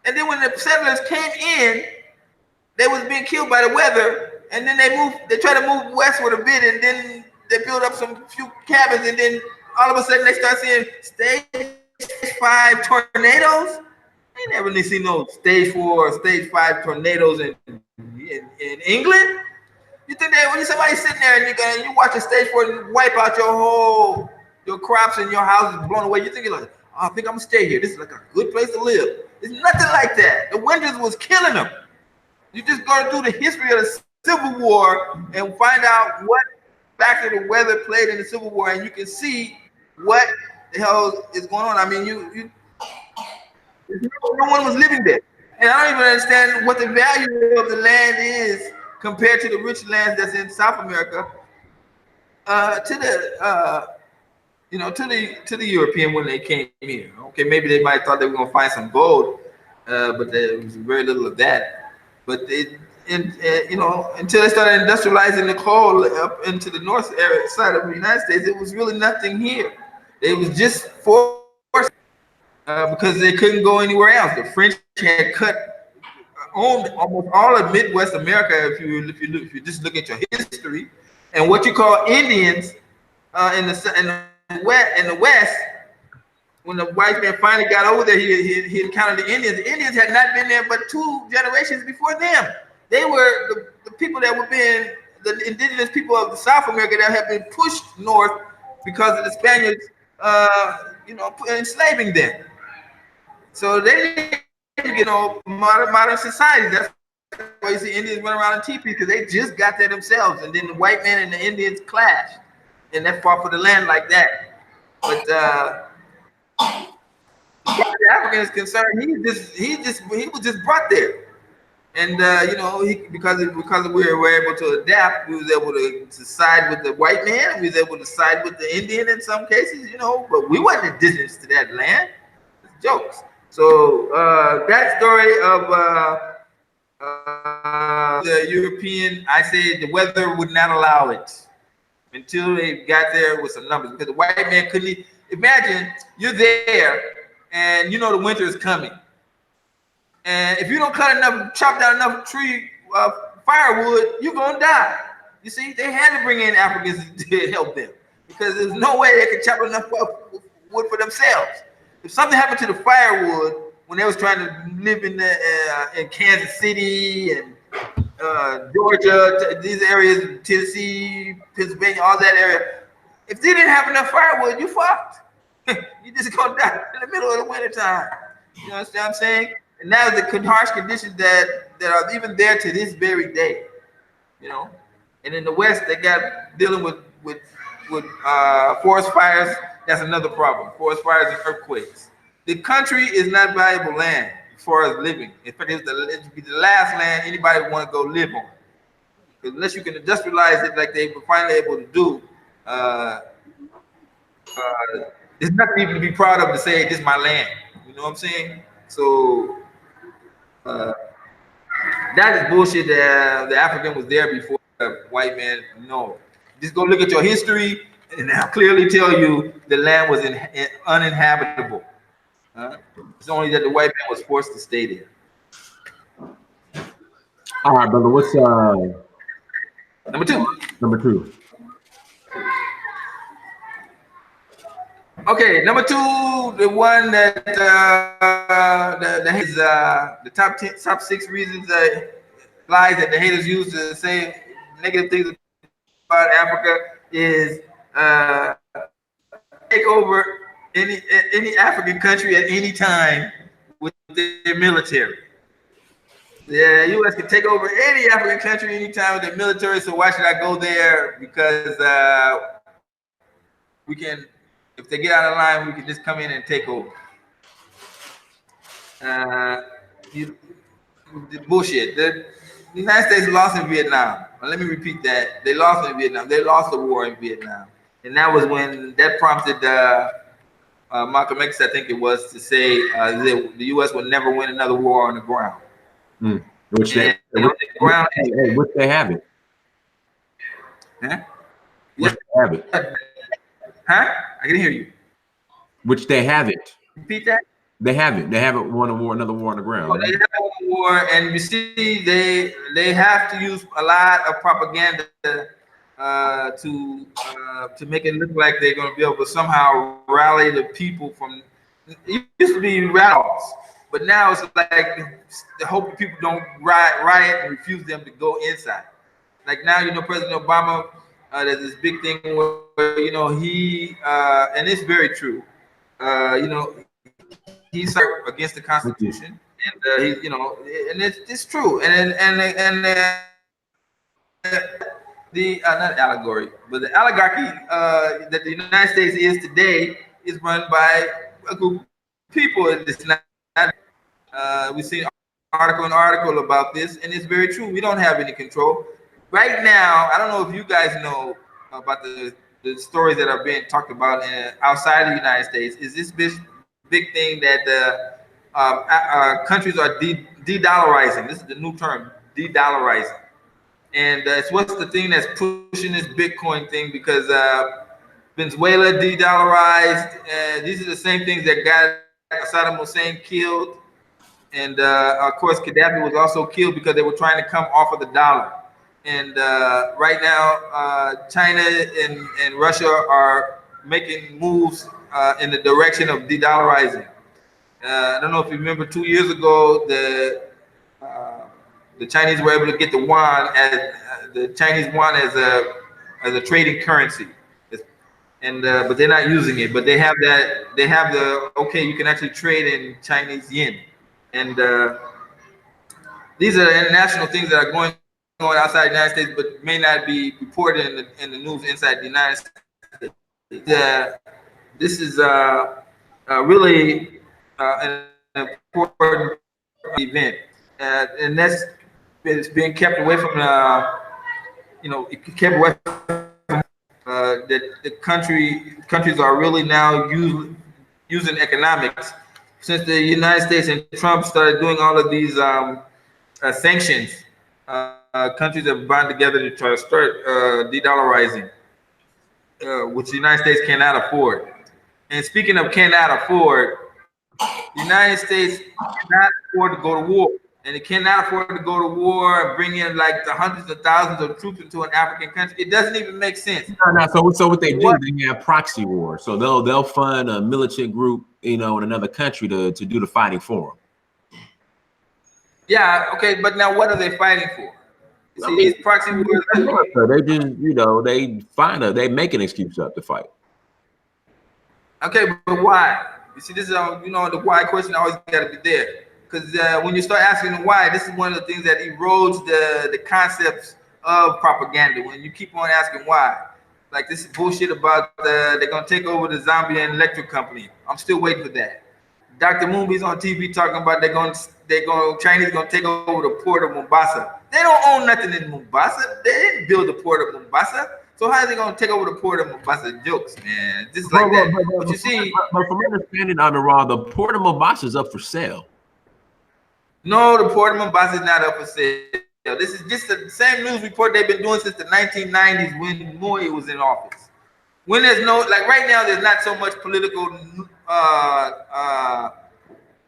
And then when the settlers came in, they was being killed by the weather, and then they tried to move westward a bit, and then they built up some few cabins, and then all of a sudden they start seeing stage 5 tornadoes. I never really seen no stage 4 or stage 5 tornadoes in England. You think that when somebody's sitting there and you watch a stage 4 wipe out your crops and your house is blown away, you're thinking like, oh, I think I'm gonna stay here. This is like a good place to live. It's nothing like that. The winters was killing them. You just go through the history of the Civil War and find out what factor the weather played in the Civil War, and you can see what the hell is going on. I mean, no one was living there, and I don't even understand what the value of the land is compared to the rich lands that's in South America. To the European when they came here. Okay, maybe they might have thought they were gonna find some gold, but there was very little of that. But until they started industrializing the coal up into the north side of the United States, it was really nothing here. It was just forced. because they couldn't go anywhere else. The French had owned almost all of Midwest America. If you just look at your history, and what you call Indians in the West, when the white man finally got over there, he encountered the Indians. The Indians had not been there but 2 generations before them. They were the people that were being the indigenous people of the South America that had been pushed north because of the Spaniards, enslaving them. So they didn't get no modern society. That's why you see Indians run around in teepees, because they just got there themselves, and then the white man and the Indians clashed, and they fought for the land like that. But the African is concerned, he was just brought there, and because we were able to adapt, we was able to side with the white man, we was able to side with the Indian in some cases, but we wasn't indigenous to that land. It's jokes. So that story of the European, I say the weather would not allow it until they got there with some numbers, because the white man couldn't imagine you're there and the winter is coming, and if you don't chop down enough firewood, you're gonna die. You see, they had to bring in Africans to help them, because there's no way they could chop enough wood for themselves. If something happened to the firewood when they was trying to live in Kansas City and Georgia, these areas, Tennessee, Pennsylvania, all that area, if they didn't have enough firewood, you fucked. You just gonna die in the middle of the winter time. You understand what I'm saying? And now the harsh conditions that are even there to this very day. And in the West, they got dealing with forest fires. That's another problem. Forest fires and earthquakes. The country is not valuable land as far as living. In fact, it would be the last land anybody would want to go live on. Because unless you can industrialize it like they were finally able to do, there's nothing even to be proud of to say this is my land. You know what I'm saying? So that is bullshit. The African was there before the white man. No, just go look at your history, and I'll clearly tell you the land was uninhabitable. It's only that the white man was forced to stay there. All right, brother. What's number two? Number two. Okay, number two, the one that is the top 6 reasons lies that the haters use to say negative things about Africa is take over any African country at any time with their military. The U.S. can take over any African country anytime with their military, so why should I go there? Because we can, if they get out of line, we can just come in and take over. Bullshit. The United States lost in Vietnam. Let me repeat that. They lost in Vietnam. They lost the war in Vietnam. And that was when that prompted Malcolm X, I think it was, to say the U.S. will never win another war on the ground. Which they have it. Huh? Which they have it. Huh? I can hear you. Which they have it. Repeat that. They haven't. They haven't won another war on the ground. Oh, they have a war, and you see, they have to use a lot of propaganda to make it look like they're going to be able to somehow rally the people from. It used to be rallies, but now it's like the hope people don't riot and refuse them to go inside. Like now, President Obama, there's this big thing where he and it's very true. He's against the Constitution, and he's and it's true. And the not allegory, but the oligarchy that the United States is today is run by a group of people. It's not. We've seen article about this, and it's very true. We don't have any control right now. I don't know if you guys know about the stories that are being talked about outside the United States. Is this big thing that countries are de-dollarizing? This is the new term, de-dollarizing. And it's what's the thing that's pushing this Bitcoin thing, because Venezuela de-dollarized. These are the same things that got Saddam Hussein killed, and of course Gaddafi was also killed because they were trying to come off of the dollar. And right now, China and Russia are making moves in the direction of de-dollarizing. I don't know if you remember 2 years ago, the Chinese were able to get the yuan as the Chinese yuan as a trading currency, and but they're not using it. But they have that. They have the okay. You can actually trade in Chinese yen, and these are the international things that are going on outside the United States, but may not be reported in the news inside the United States. This is really an important event, and that's it's being kept away from it kept away from that the countries are really now using economics since the United States and Trump started doing all of these sanctions. Countries have bound together to try to start de-dollarizing, which the United States cannot afford. And speaking of cannot afford, the United States cannot afford to go to war, and it cannot afford to go to war and bring in like the hundreds of thousands of troops into an African country. It doesn't even make sense. No. So what they do, they have proxy war. So they'll fund a militant group, in another country to do the fighting for them. Yeah, okay, but now what are they fighting for? You see, these proxy wars. They just, they make an excuse up to fight. Okay, but why? You see, this is the why question always got to be there, because when you start asking why, this is one of the things that erodes the concepts of propaganda. When you keep on asking why, like this bullshit about they're gonna take over the Zambian electric company. I'm still waiting for that. Dr. Mumbi's on TV talking about Chinese gonna take over the port of Mombasa. They don't own nothing in Mombasa. They didn't build the port of Mombasa. So how are they gonna take over the port of Mombasa? Jokes, man. Just like that. But you see, but from understanding, Raw, the port of Mombasa is up for sale. No, the port of Mombasa is not up for sale. This is just the same news report they've been doing since the 1990s when Moi was in office. When there's right now, there's not so much political.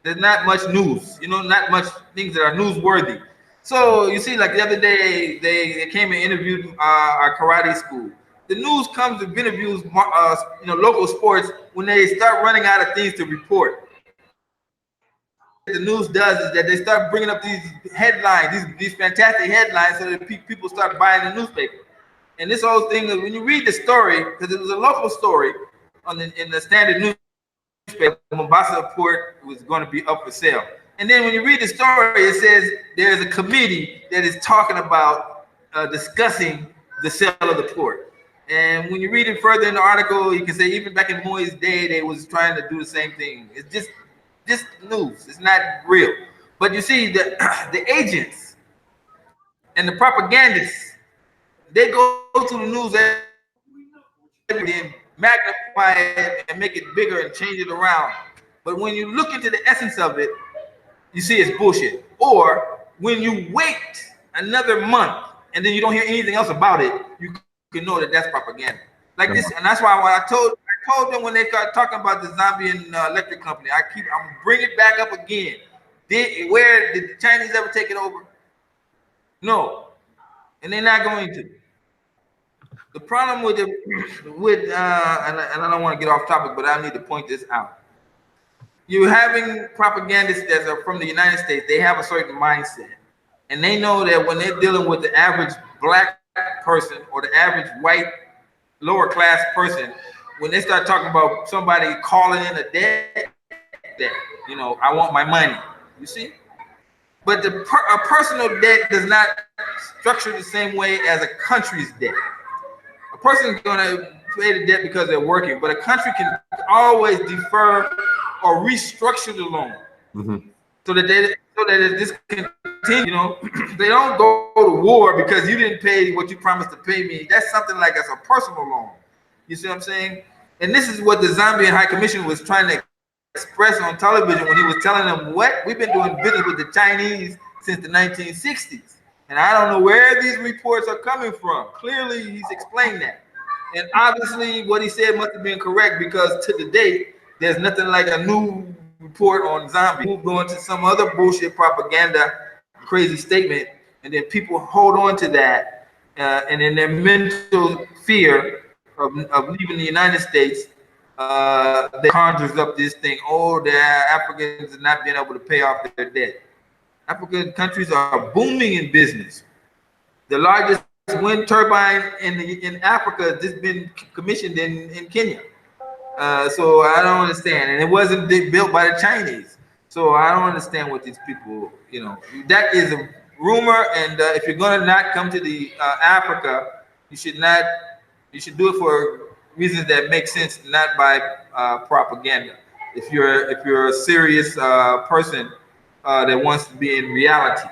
There's not much news. Not much things that are newsworthy. So you see, like the other day, they came and interviewed our karate school. The news comes to interviews, local sports when they start running out of things to report. The news does is that they start bringing up these headlines, these fantastic headlines, so that people start buying the newspaper. And this whole thing, when you read the story, because it was a local story in the standard newspaper, Mombasa port was going to be up for sale. And then when you read the story, it says there's a committee that is talking about discussing the sale of the port. And when you read it further in the article, you can say even back in Moi's day, they was trying to do the same thing. It's just news. It's not real. But you see, the agents and the propagandists, they go to the news and magnify it and make it bigger and change it around. But when you look into the essence of it, you see it's bullshit. Or when you wait another month and then you don't hear anything else about it, you can know that that's propaganda. Like this, and that's why when I told them when they start talking about the Zambian electric company, I'm bringing it back up again. Did the Chinese ever take it over? No, and they're not going to. The problem with and I don't want to get off topic, but I need to point this out. You're having propagandists that are from the United States. They have a certain mindset, and they know that when they're dealing with the average black person or the average white lower class person, when they start talking about somebody calling in a debt, I want my money. You see, but a personal debt does not structure the same way as a country's debt. A person is going to pay the debt because they're working, but a country can always defer or restructure the loan so that this can continue. They don't go to war because you didn't pay what you promised to pay me. That's something like as a personal loan. You see what I'm saying? And this is what the Zambian High Commission was trying to express on television when he was telling them, we've been doing business with the Chinese since the 1960s. And I don't know where these reports are coming from. Clearly, he's explained that. And obviously, what he said must have been correct because to the date, there's nothing like a new report on zombies, move on to some other bullshit propaganda, crazy statement, and then people hold on to that, and in their mental fear of leaving the United States, they conjures up this thing. Oh, the Africans are not being able to pay off their debt. African countries are booming in business. The largest wind turbine in Africa has just been commissioned in Kenya. So I don't understand, and it wasn't built by the Chinese. So I don't understand what these people, that is a rumor. And if you're gonna not come to the Africa, you should not. You should do it for reasons that make sense, not by propaganda. If you're a serious person that wants to be in reality.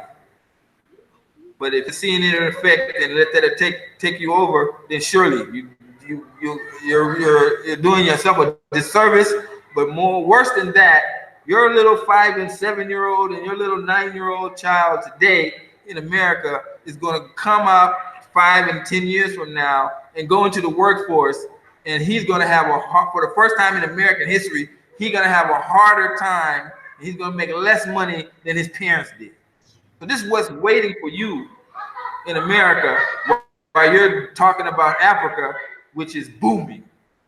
But if you're seeing it in effect and let that take you over, then surely you're doing yourself a disservice. But worse than that, your little 5 and 7 year old and your little 9-year-old child today in America is going to come up 5 and 10 years from now and go into the workforce, and he's going to have for the first time in American history, he's going to have a harder time. And he's going to make less money than his parents did. So this is what's waiting for you in America while you're talking about Africa, which is booming,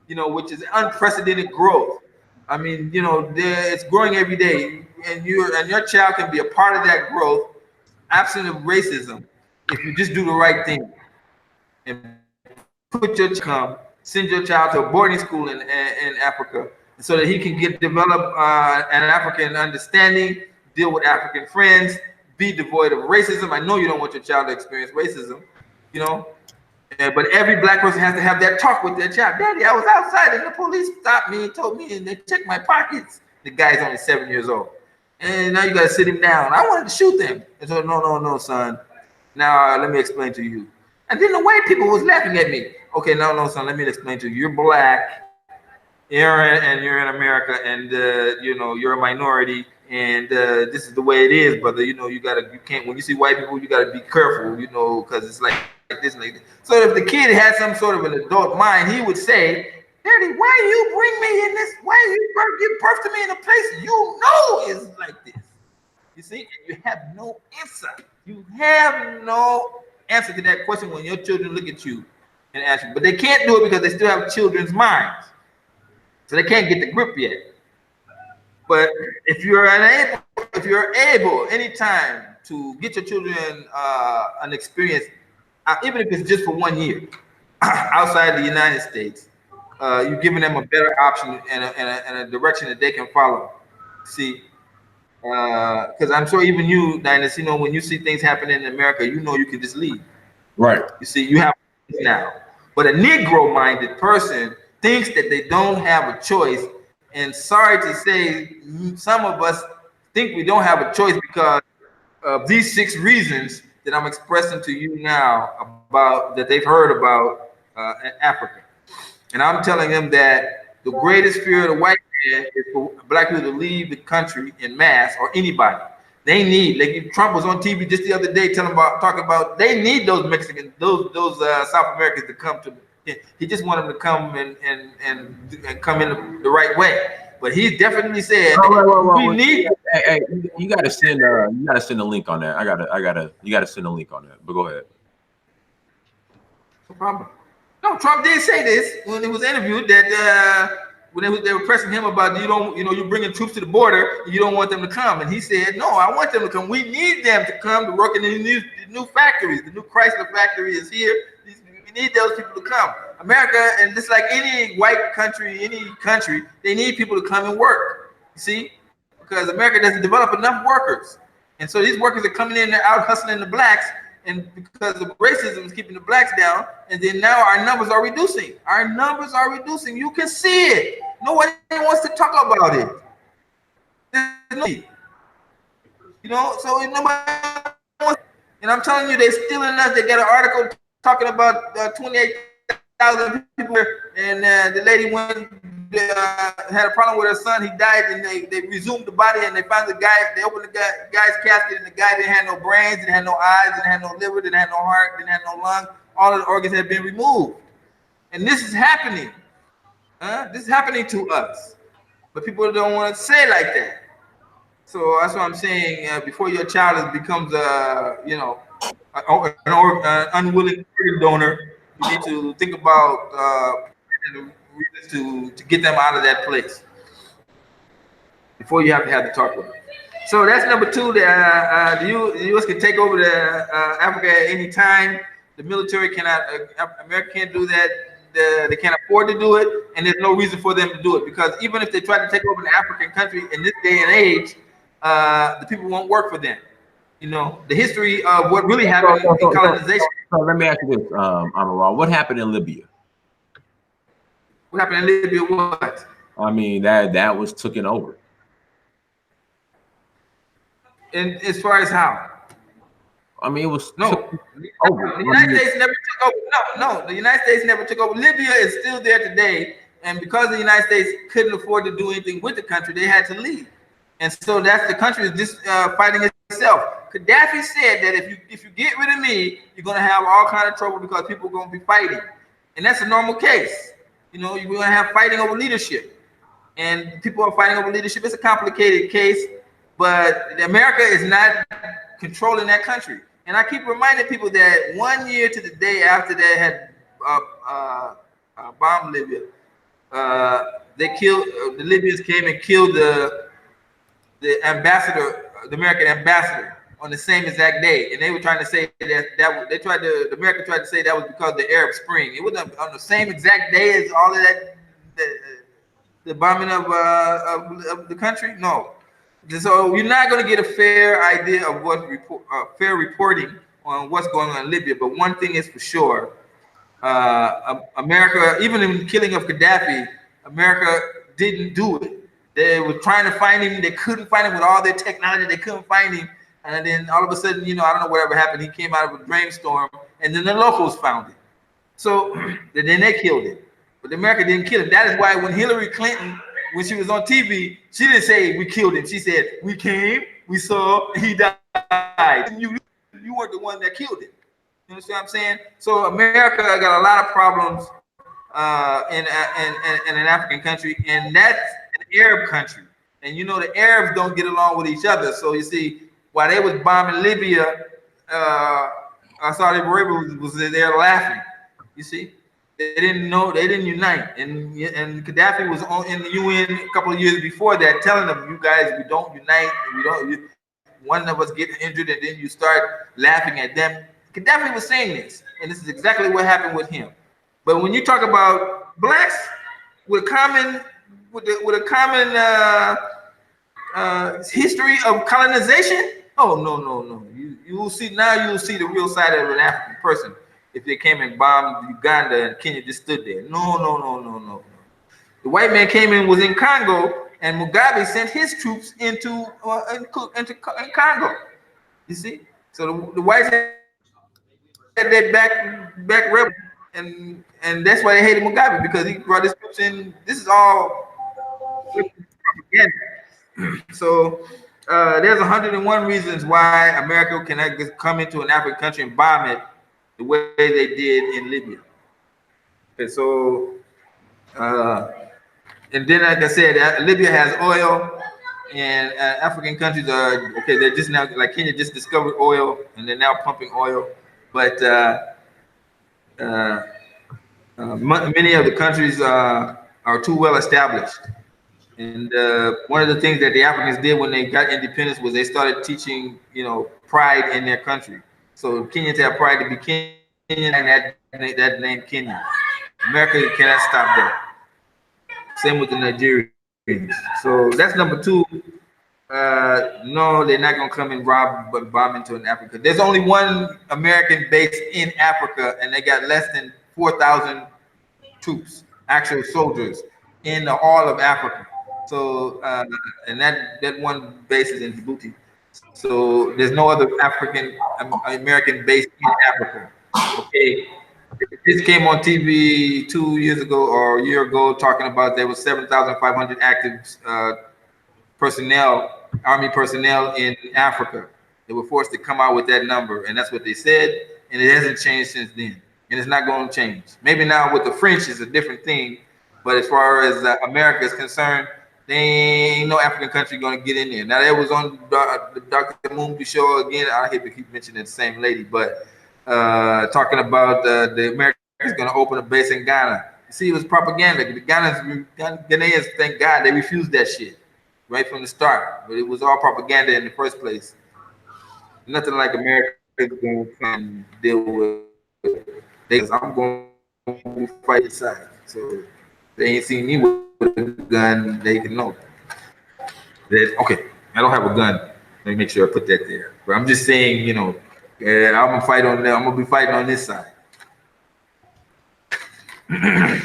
which is unprecedented growth. I mean, it's growing every day, and your child can be a part of that growth, absent of racism, if you just do the right thing and send your child to a boarding school in Africa, so that he can develop an African understanding, deal with African friends, be devoid of racism. I know you don't want your child to experience racism, but every black person has to have that talk with their child. Daddy, I was outside and the police stopped me and told me, and they checked my pockets. The guy's only 7 years old. And now you got to sit him down. I wanted to shoot them. And so, no, son. Now let me explain to you. And then the white people was laughing at me. Okay, no, son, let me explain to you. You're black, you're in America, and you're a minority, and this is the way it is, brother. You can't, when you see white people, you gotta be careful, because it's like this and like this. So if the kid had some sort of an adult mind, he would say, Daddy, why you bring me in this? Why you give birth to me in a place is like this? You see, you have no answer. You have no answer to that question when your children look at you and ask you. But they can't do it because they still have children's minds. So they can't get the grip yet. But if you're able anytime to get your children an experience, even if it's just for 1 year, outside the United States, you're giving them a better option and a direction that they can follow. See, because I'm sure even you, Dynas, when you see things happening in America, you can just leave. Right. You see, you have now. But a Negro-minded person thinks that they don't have a choice. And sorry to say, some of us think we don't have a choice because of these 6 reasons that I'm expressing to you now about that they've heard about Africa. And I'm telling them that the greatest fear of the white man is for black people to leave the country in mass, or anybody. They need, like Trump was on TV just the other day talking about they need those Mexicans, those South Americans to come to. He just wanted them to come and come in the right way. But he definitely said we need. Hey, you gotta send a link on that. You gotta send a link on that. But go ahead. No problem. No, Trump did say this when he was interviewed that when they were pressing him about you're bringing troops to the border, and you don't want them to come, and he said, no, I want them to come. We need them to come to work in the new factories. The new Chrysler factory is here. We need those people to come. America, and just like any white country, they need people to come and work. You see, because America doesn't develop enough workers, and so these workers are coming in, they're out hustling the blacks. And because of racism is keeping the blacks down, and then now our numbers are reducing. Our numbers are reducing. You can see it. Nobody wants to talk about it. So nobody wants. And I'm telling you, they're stealing us. They got an article talking about 28,000 people, and the lady had a problem with her son. He died, and they resumed the body, and they found the guy. They opened the guy's casket, and the guy didn't have no brains, didn't have no eyes, didn't have no liver, didn't have no heart, didn't have no lungs. All of the organs had been removed, and this is happening. This is happening to us. but people don't want to say like that. So that's what I'm saying. Before your child becomes an unwilling organ donor, you need to think about reasons to get them out of that place before you have to have the talk with them. So that's number two. The U.S. can take over Africa at any time. The military cannot. America can't do that. They can't afford to do it, and there's no reason for them to do it, because even if they try to take over an African country in this day and age, the people won't work for them. You know, the history of what really happened in colonization. So let me ask you this, Amaral. What happened in Libya? What happened in Libya? What? I mean, that was taken over. And as far as how? I mean, it was over. The United States never took over. No, the United States never took over. Libya is still there today, and because the United States couldn't afford to do anything with the country, they had to leave. And so that's the country is just fighting itself. Gaddafi said that if you get rid of me, you're gonna have all kind of trouble because people are gonna be fighting, and that's a normal case. You know, you're gonna have fighting over leadership, and people are fighting over leadership. It's a complicated case, but America is not controlling that country. And I keep reminding people that 1 year to the day after they had bombed Libya, they killed the Libyans came and killed the ambassador, the American ambassador, on the same exact day. And they were trying to say that America tried to say that was because of the Arab Spring. It wasn't on the same exact day as all of that, the bombing of the country. No. So you're not going to get a fair idea of what fair reporting on what's going on in Libya. But one thing is for sure, America, even in the killing of Gaddafi, America didn't do it. They were trying to find him. They couldn't find him with all their technology. They couldn't find him. And then all of a sudden, you know, I don't know whatever happened. He came out of a brainstorm, and then the locals found him. So then they killed him. But America didn't kill him. That is why when Hillary Clinton, when she was on TV, she didn't say we killed him. She said we came, we saw, he died. You weren't the one that killed him. You understand what I'm saying? So America got a lot of problems in an African country, and that's an Arab country. And you know the Arabs don't get along with each other. So you see, while they was bombing Libya, Saudi Arabia was there laughing. You see, they didn't know, they didn't unite. And Gaddafi was in the UN a couple of years before that, telling them, "You guys, we don't unite. One of us get injured, and then you start laughing at them." Gaddafi was saying this, and this is exactly what happened with him. But when you talk about blacks with a common history of colonization, oh no. You will see now. You will see the real side of an African person if they came and bombed Uganda and Kenya just stood there. No. The white man came in, was in Congo, and Mugabe sent his troops into Congo. You see, so the whites had their back rebel, and that's why they hated Mugabe, because he brought his troops in. This is all propaganda. So there's 101 reasons why America cannot just come into an African country and bomb it the way they did in Libya. Okay, so and then, like I said, Libya has oil, and African countries are okay. They're just now, like Kenya, just discovered oil, and they're now pumping oil. But many of the countries are too well established. And one of the things that the Africans did when they got independence was they started teaching, you know, pride in their country. So Kenyans have pride to be Kenyan, and that name Kenya. America cannot stop that. Same with the Nigerians. So that's number two. No, they're not gonna come and bomb into an Africa. There's only one American base in Africa, and they got less than 4,000 troops, actual soldiers, in all of Africa. So, and that one base is in Djibouti. So there's no other American base in Africa. Okay, this came on TV 2 years ago or a year ago, talking about there was 7,500 active personnel, army personnel in Africa. They were forced to come out with that number, and that's what they said. And it hasn't changed since then, and it's not going to change. Maybe now with the French is a different thing, but as far as America is concerned, There ain't no African country going to get in there. Now, that was on the Dr. Mumbi show again. I hate to keep mentioning the same lady, but talking about the Americans going to open a base in Ghana. You see, it was propaganda. The Ghanaians, thank God, they refused that shit right from the start. But it was all propaganda in the first place. Nothing like Americans going to come and deal with. I'm going to fight inside. So they ain't seen me with a gun. They can know that. Okay, I don't have a gun. Let me make sure I put that there. But I'm just saying, I'm gonna fight on that. I'm gonna be fighting on this side.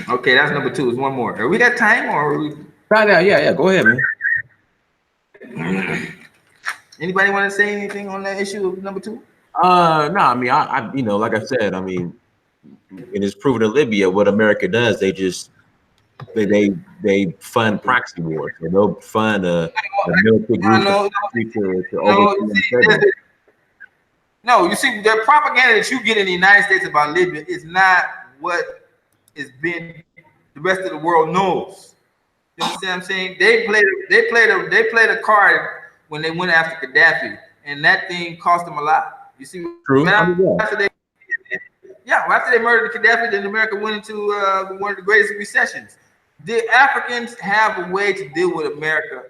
Okay, that's number two. There's one more. Are we got time or? Yeah. Go ahead, man. Anybody want to say anything on that issue of number two? No, I mean, I like I said, I mean, and it's proven in Libya what America does. They just they fund proxy wars. So they'll fund a military group to overthrow. No, you see, the propaganda that you get in the United States about Libya is not what is being the rest of the world knows. You understand what I'm saying? They played a card when they went after Gaddafi, and that thing cost them a lot. You see, true. After they murdered Gaddafi, then America went into one of the greatest recessions. The Africans have a way to deal with America,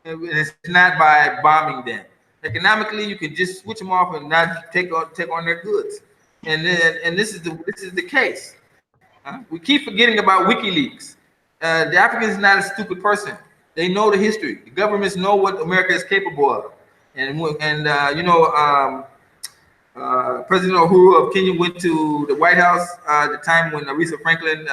and it's not by bombing them. Economically, you can just switch them off and not take on their goods, and this is the case. We keep forgetting about WikiLeaks. The African is not a stupid person. They know the history. The governments know what America is capable of, and President Uhuru of Kenya went to the White House at the time when Aretha Franklin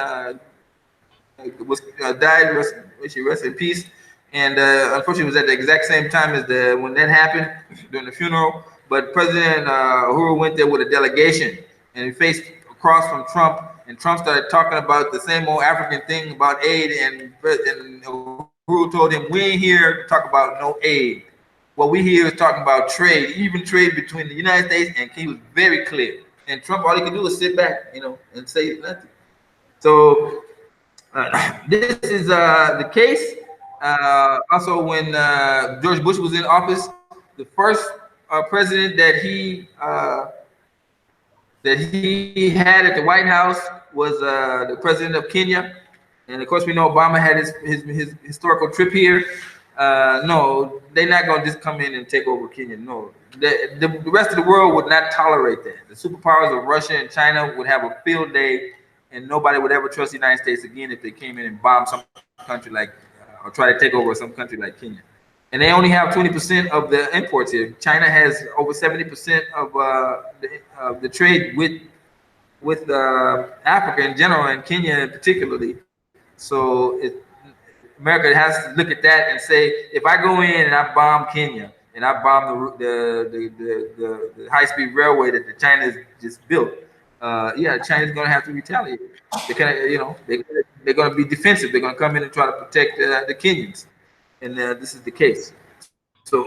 died. Rest in peace. And unfortunately, it was at the exact same time as when that happened during the funeral. But President Uhuru went there with a delegation, and he faced across from Trump. And Trump started talking about the same old African thing about aid. And Uhuru told him, "We ain't here to talk about no aid. What we here is talking about trade, even trade between the United States." And he was very clear. And Trump, all he could do was sit back, and say nothing. So this is the case. Also, when George Bush was in office, the first president that he had at the White House was the president of Kenya, and of course we know Obama had his historical trip here. No, they're not gonna just come in and take over Kenya. No, the rest of the world would not tolerate that. The superpowers of Russia and China would have a field day, and nobody would ever trust the United States again if they came in and bombed some country like. Or try to take over some country like Kenya. And they only have 20% of the imports here. China has over 70% of the trade with Africa in general and Kenya particularly. So America has to look at that and say, if I go in and I bomb Kenya and I bomb the high-speed railway that the China just built, China's going to have to retaliate. They're going to be defensive. They're going to come in and try to protect the Kenyans, and this is the case. So,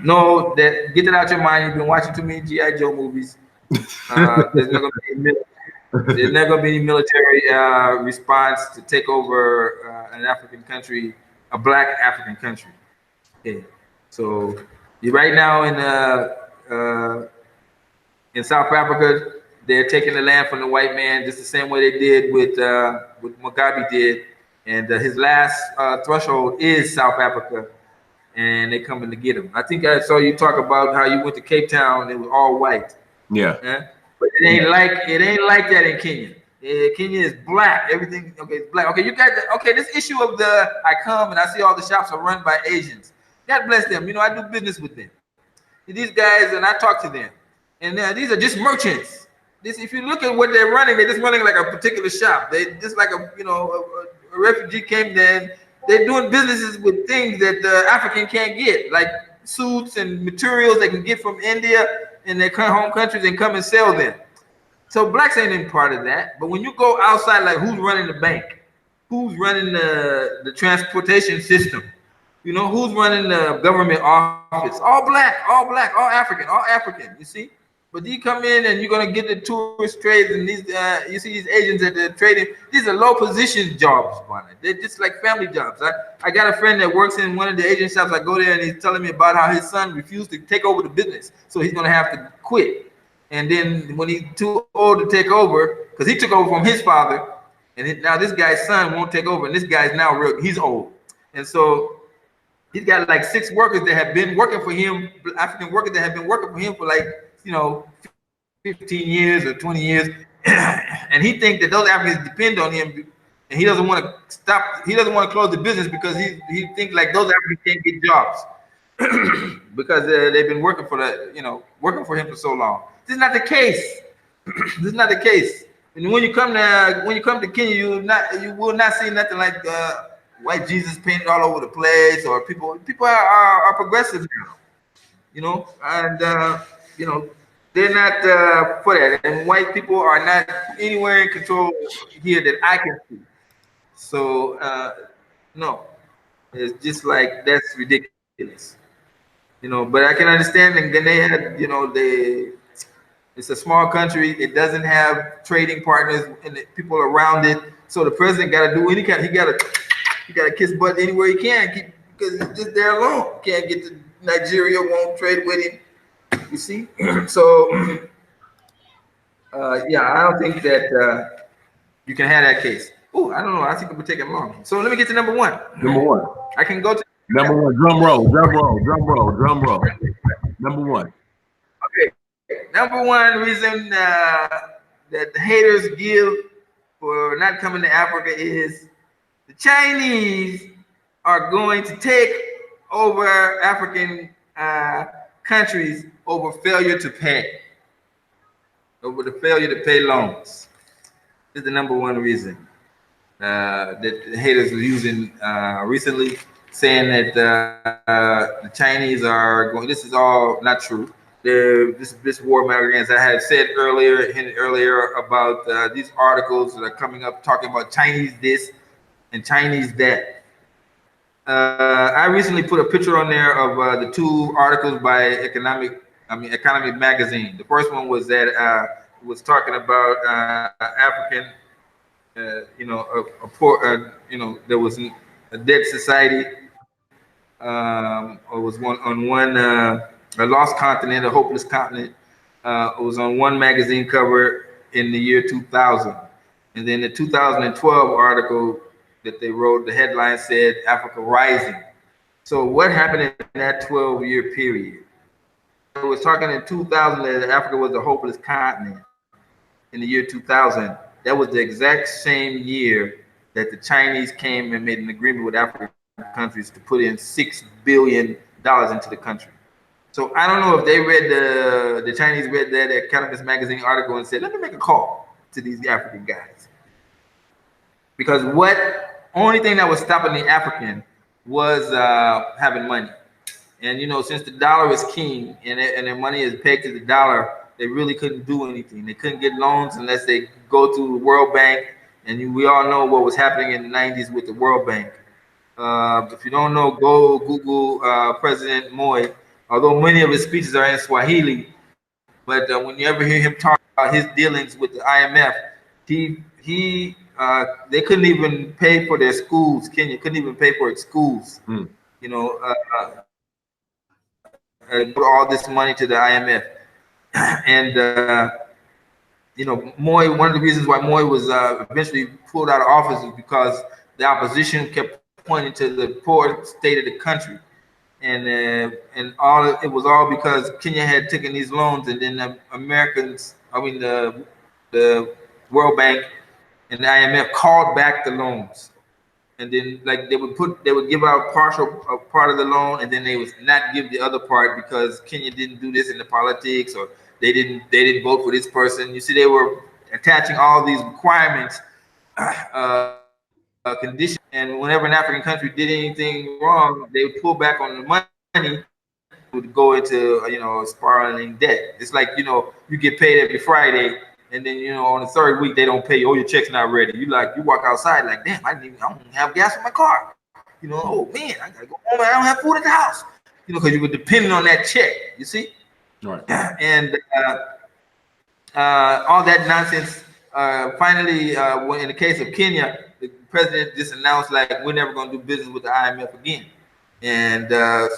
no, get that out your mind. You've been watching too many GI Joe movies. There's not going to be any military response to take over an African country, a black African country. Okay. So, right now in South Africa, they're taking the land from the white man just the same way they did with Mugabe did. And his last threshold is South Africa, and they're coming to get him. I think I saw you talk about how you went to Cape Town and it was all white. Yeah. But it ain't like that in Kenya. Kenya is black. Everything is black. Okay, you got that. Okay, this issue of I come and I see all the shops are run by Asians. God bless them. I do business with them. These guys, and I talk to them. And these are just merchants. If you look at what they're just running like a particular shop. They just like a refugee came there. They're doing businesses with things that the African can't get, like suits and materials they can get from India in their home countries and come and sell them. So blacks ain't in part of that. But when you go outside, like who's running the bank? Who's running the transportation system? Who's running the government office? All black, all African, You see? But you come in and you're gonna get the tourist trades and these you see these agents that they're trading. These are low position jobs, man. They're just like family jobs. I got a friend that works in one of the agent shops. I go there and he's telling me about how his son refused to take over the business, so he's gonna have to quit. And then when he's too old to take over, because he took over from his father, and now this guy's son won't take over, and this guy's now he's old, and so he's got like 6 workers that have been working for him, African workers that have been working for him for like, 15 years or 20 years. And he thinks that those Africans depend on him, and he doesn't want to stop. He doesn't want to close the business because he thinks like those Africans can't get jobs because they've been working working for him for so long. This is not the case. This is not the case. And when you come to Kenya, you will not see nothing like white Jesus painted all over the place, or people are progressive now, and they're not for that. And white people are not anywhere in control here that I can see. So no, it's just like that's ridiculous, But I can understand, and then they had, it's a small country. It doesn't have trading partners and the people around it. So the president got to do any kind. He got to kiss butt anywhere he can, because he's just there alone. Can't get to Nigeria. Won't trade with him. You see. So yeah, I don't think that you can have that case. Oh, I don't know. I think it would take him long. So let me get to number one. Number one. I can go to number one. Drum roll. Drum roll. Drum roll. Drum roll. Number one. Okay. Number one reason that the haters give for not coming to Africa is the Chinese are going to take over African countries over failure to pay, over the failure to pay loans. This is the number one reason that the haters were using recently, saying that the Chinese are going. This is all not true. This war magazine, as I had said earlier about these articles that are coming up talking about Chinese this and Chinese that. I recently put a picture on there of the 2 articles by Economic Magazine. The first one was that was talking about African, a poor, there was a dead society. It was a lost continent, a hopeless continent. It was on one magazine cover in the year 2000. And then the 2012 article that they wrote, the headline said Africa Rising. So what happened in that 12-year period? It was talking in 2000 that Africa was a hopeless continent. In the year 2000, that was the exact same year that the Chinese came and made an agreement with African countries to put in $6 billion into the country. So I don't know if they read the Chinese read that Economist Magazine article and said, let me make a call to these African guys. Because only thing that was stopping the African was having money. And since the dollar is king and their money is pegged to the dollar, they really couldn't do anything. They couldn't get loans unless they go to the World Bank. And we all know what was happening in the 90s with the World Bank. If you don't know, go Google President Moi. Although many of his speeches are in Swahili, but when you ever hear him talk about his dealings with the IMF, they couldn't even pay for their schools. Kenya couldn't even pay for its schools. Put all this money to the IMF, and Moi. One of the reasons why Moi was eventually pulled out of office is because the opposition kept pointing to the poor state of the country. And it was all because Kenya had taken these loans, and then the World Bank and the IMF called back the loans, and then they would give out a part of the loan, and then they would not give the other part because Kenya didn't do this in the politics, or they didn't vote for this person. You see, they were attaching all these requirements, conditions, and whenever an African country did anything wrong, they would pull back on the money, would go into spiraling debt. It's like you get paid every Friday, and then on the 3rd week they don't pay you. Oh, your check's not ready. You walk outside like, damn, I don't have gas in my car. Oh man, I gotta go home. I don't have food at the house. Because you were depending on that check. You see, right? And all that nonsense. Finally, when in the case of Kenya, the president just announced like we're never going to do business with the IMF again. And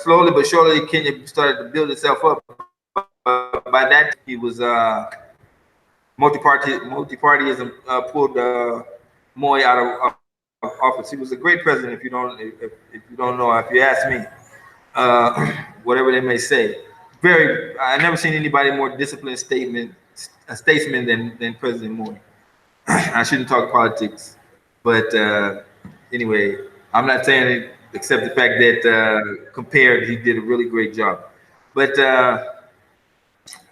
slowly but surely, Kenya started to build itself up. By that, he was multi-partyism pulled Moy out of office. He was a great president. If you don't know, if you ask me, whatever they may say, very. I never seen anybody more disciplined statesman than President Moy. I shouldn't talk politics, but anyway, I'm not saying it except the fact that compared, he did a really great job. But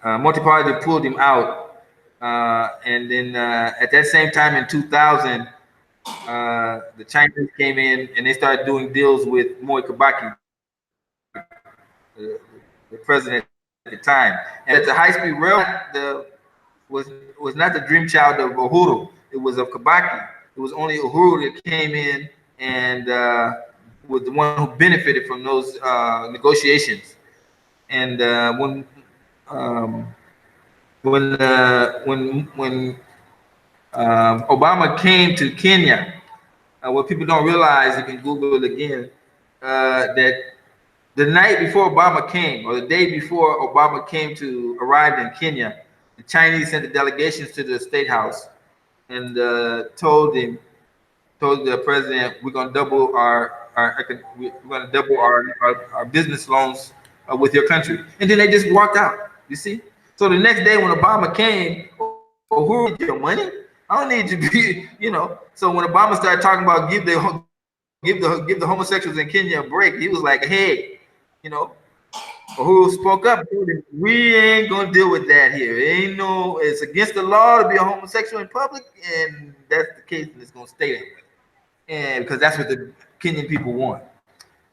multi-party pulled him out, and then at that same time in 2000, the Chinese came in and they started doing deals with Moi Kibaki, the president at the time. And the high-speed rail was not the dream child of Uhuru. It was of Kibaki. It was only Uhuru that came in and was the one who benefited from those negotiations. And when Obama came to Kenya, what people don't realize, you can Google it again, that the night before Obama came, or the day before Obama arrived in Kenya, the Chinese sent the delegations to the State House and told the president, we're going to double our business loans with your country, and then they just walked out. You see, so the next day when Obama came, oh, who needs your money? I don't need you to be, So when Obama started talking about give the homosexuals in Kenya a break, he was like, hey, who spoke up? We ain't gonna deal with that here. It's against the law to be a homosexual in public, and that's the case, and it's gonna stay that way. And because that's what the Kenyan people want.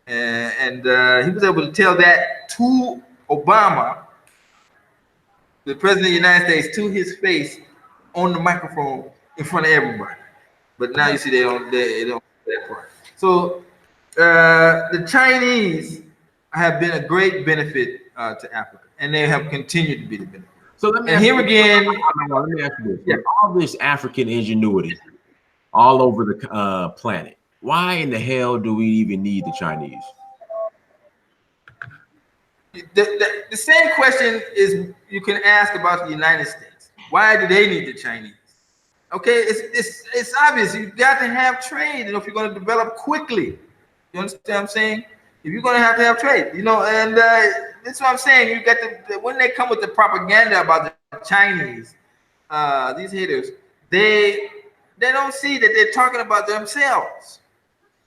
And he was able to tell that to Obama, the president of the United States, to his face on the microphone in front of everybody. But now you see they don't do that part. So the Chinese have been a great benefit to Africa, and they have continued to be the benefit. So let me ask you this. Yeah. All this African ingenuity all over the planet, why in the hell do we even need the Chinese? The same question is you can ask about the United States. Why do they need the Chinese? Okay, it's obvious. You got to have trade, if you're going to develop quickly. You understand what I'm saying? If you're going to have trade, and that's what I'm saying. You got when they come with the propaganda about the Chinese, these haters, they don't see that they're talking about themselves,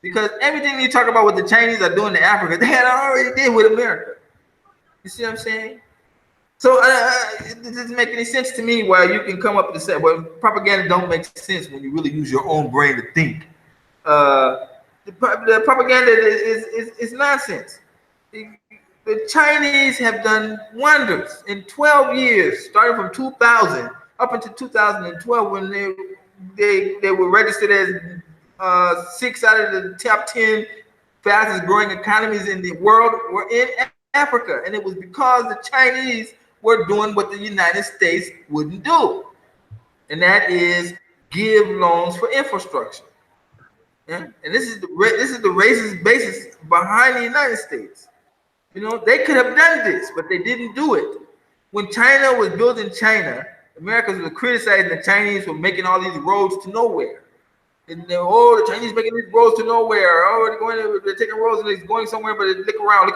because everything you talk about what the Chinese are doing to Africa, they had already did with America. You see what I'm saying? So it doesn't make any sense to me why you can come up and say, well, propaganda don't make sense when you really use your own brain to think. The propaganda is nonsense. The Chinese have done wonders in 12 years, starting from 2000 up until 2012, when they were registered as 6 out of the top 10 fastest growing economies in the world were in Africa, and it was because the Chinese were doing what the United States wouldn't do, and that is give loans for infrastructure. Yeah? And this is the racist basis behind the United States. They could have done this, but they didn't do it. When China was building China, Americans were criticizing the Chinese for making all these roads to nowhere. And the Chinese making these roads to nowhere. They're taking roads and it's going somewhere, but look around.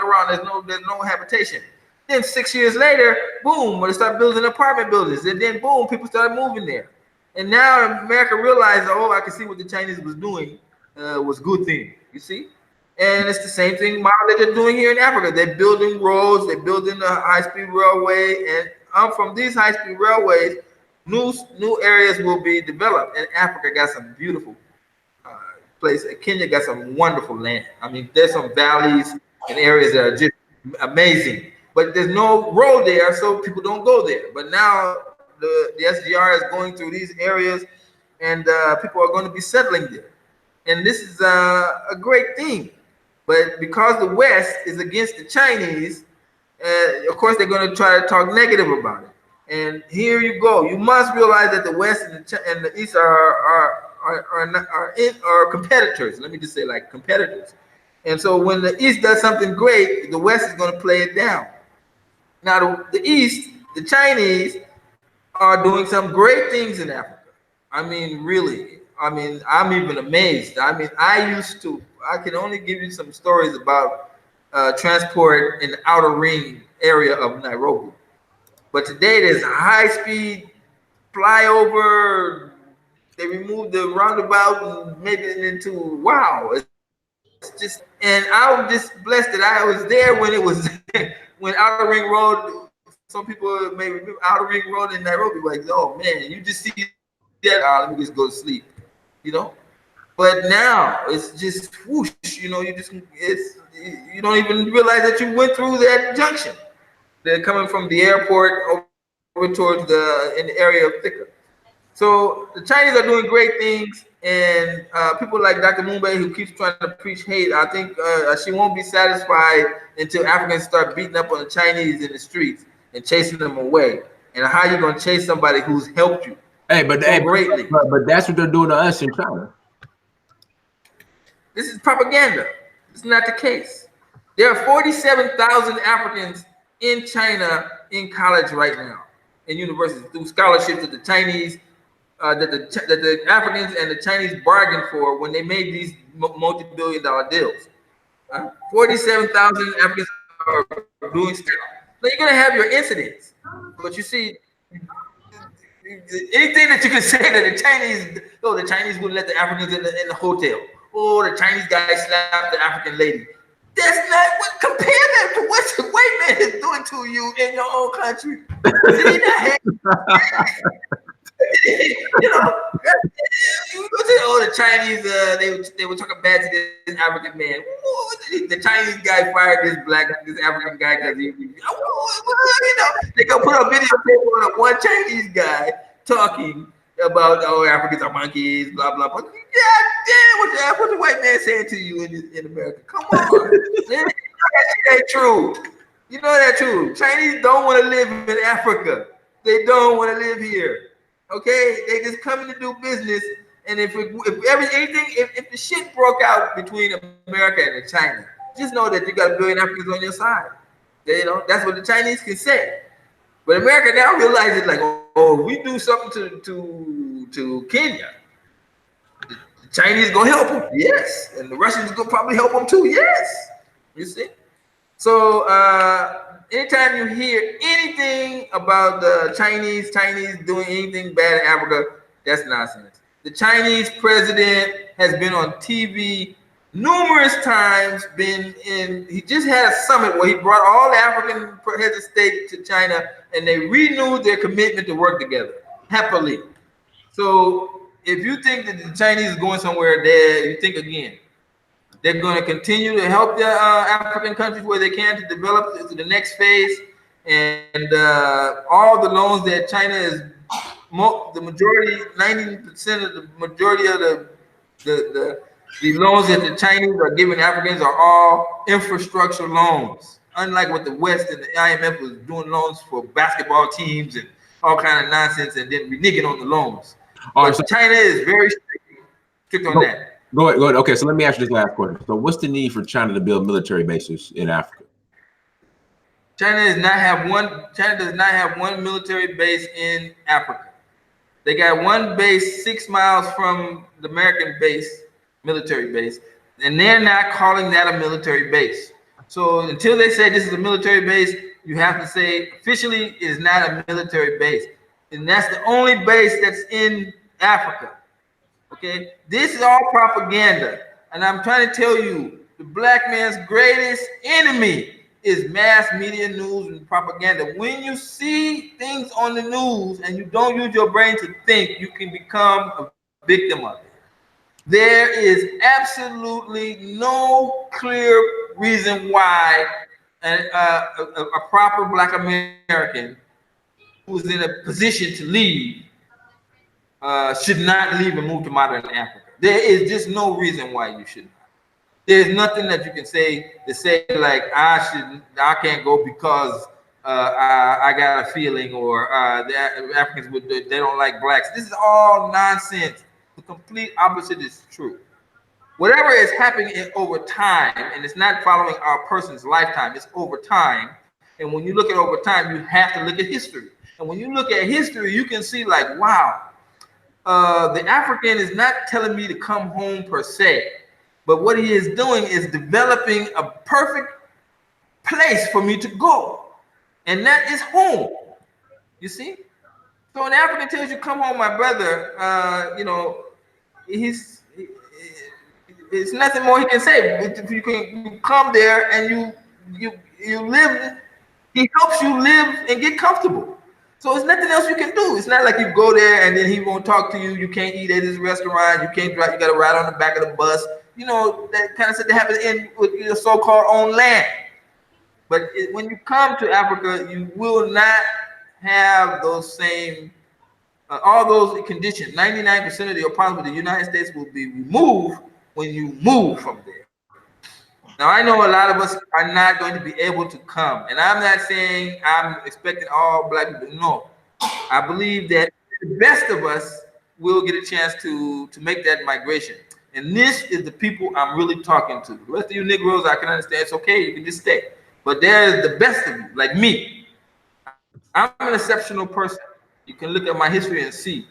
There's no habitation. Then 6 years later, boom, when they start building apartment buildings, and then boom, people started moving there. And now America realized, I can see what the Chinese was doing was good thing. You see? And it's the same thing that they're doing here in Africa. They're building roads, they're building a high-speed railway, and from these high-speed railways, new areas will be developed. And Africa got some beautiful places. Kenya got some wonderful land. I mean, there's some valleys and areas that are just amazing. But there's no road there, so people don't go there. But now the SGR is going through these areas, and people are going to be settling there. And this is a great thing. But because the West is against the Chinese, of course, they're going to try to talk negative about it. And here you go. You must realize that the West and the East are competitors. Let me just say, like, competitors. And so when the East does something great, the West is going to play it down. Now the East, the Chinese, are doing some great things in Africa. I mean, really. I mean, I'm even amazed. I mean, I can only give you some stories about transport in the outer ring area of Nairobi. But today there's a high-speed flyover. They removed the roundabout and made it into, wow. It's just, and I was just blessed that I was there when it was, when Outer Ring Road, some people may remember Outer Ring Road in Nairobi, like, oh man, you just see that, let me just go to sleep, you know? But now it's just whoosh, you know, you don't even realize that you went through that junction. They're coming from the airport over towards in the area of Thika. So the Chinese are doing great things, and people like Dr. Mumbai, who keeps trying to preach hate, I think she won't be satisfied until Africans start beating up on the Chinese in the streets and chasing them away. And how you gonna chase somebody who's helped you? But that's what they're doing to us in China. This is propaganda. It's not the case. There are 47,000 Africans in China in college right now, in universities, through scholarships that the Chinese, that the Africans and the Chinese bargained for when they made these multi-billion-dollar deals. 47,000 Africans are doing stuff. Now you're gonna have your incidents, but you see, anything that you can say that the Chinese wouldn't let the Africans in the hotel. Oh, the Chinese guy slapped the African lady. That's not what. Compare that to what the white man is doing to you in your own country. You know, the Chinese, they were talking bad to this African man. The Chinese guy fired this African guy because you know, they go put a video of one Chinese guy talking about, oh, Africans are monkeys, blah blah blah. God damn, what the white man saying to you in America? Come on, that ain't true. You know that true. Chinese don't want to live in Africa. They don't want to live here. Okay, they just coming to do business. And if the shit broke out between America and China, just know that you got a billion Africans on your side. You know, that's what the Chinese can say. But America now realizes, like, oh, we do something to Kenya, the Chinese gonna help them, yes, and the Russians gonna probably help them too, yes. You see, so anytime you hear anything about the Chinese doing anything bad in Africa, that's nonsense. The Chinese president has been on TV numerous times. He just had a summit where he brought all the African heads of state to China, and they renewed their commitment to work together happily. So if you think that the Chinese is going somewhere there, you think again. They're going to continue to help the African countries where they can to develop to the next phase, and all the loans that China is, the majority, 90% of the majority of the loans that the Chinese are giving Africans are all infrastructure loans. Unlike what the West and the IMF was doing loans for basketball teams and all kind of nonsense, and then reneging on the loans. But China is very strict on that. Go ahead. Okay, so let me ask you this last question. So what's the need for China to build military bases in Africa? China does not have one military base in Africa. They got one base 6 miles from the American base, military base, and they're not calling that a military base. So until they say this is a military base, you have to say officially it is not a military base. And that's the only base that's in Africa. Okay, this is all propaganda, and I'm trying to tell you, the black man's greatest enemy is mass media, news, and propaganda. When you see things on the news and you don't use your brain to think, you can become a victim of it. There is absolutely no clear reason why a proper black American who's in a position to leave should not leave and move to modern Africa. There is just no reason why you shouldn't. There's nothing that you can say to say like I can't go because I got a feeling, or the Africans would, they don't like blacks. This is all nonsense. The complete opposite is true. Whatever is happening over time, and it's not following our person's lifetime, it's over time. And when you look at over time, you have to look at history. And when you look at history, you can see like, wow, the African is not telling me to come home per se, but what he is doing is developing a perfect place for me to go, and that is home. You see? So when the African tells you come home, my brother, you know, it's nothing more he can say. If you come there and you live, he helps you live and get comfortable. So it's nothing else you can do. It's not like you go there and then he won't talk to you. You can't eat at his restaurant. You can't drive. You got to ride on the back of the bus. You know, that kind of stuff that happens in with your so-called own land. But when you come to Africa, you will not have those same, all those conditions. 99% of your problems with the United States will be removed when you move from there. Now, I know a lot of us are not going to be able to come. And I'm not saying I'm expecting all black people. No. I believe that the best of us will get a chance to make that migration. And this is the people I'm really talking to. The rest of you Negroes, I can understand. It's okay. You can just stay. But there's the best of you, like me. I'm an exceptional person. You can look at my history and see.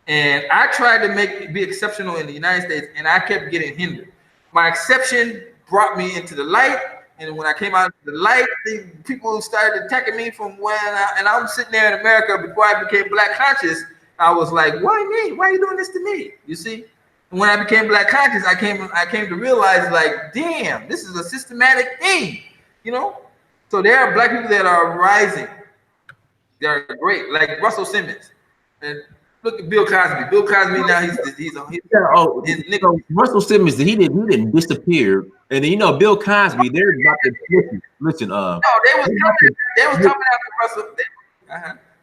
And I tried to be exceptional in the United States, and I kept getting hindered. My exception brought me into the light, and when I came out into the light, people started attacking me from and I'm sitting there in America before I became black conscious. I was like, why me? Why are you doing this to me? You see? And when I became black conscious, I came to realize, like, damn, this is a systematic thing, you know? So there are black people that are rising. They're great, like Russell Simmons. And look at Bill Cosby. Bill Cosby now Russell Simmons, he didn't disappear. And you know, Bill Cosby, they're about to listen. No, they was coming after Russell.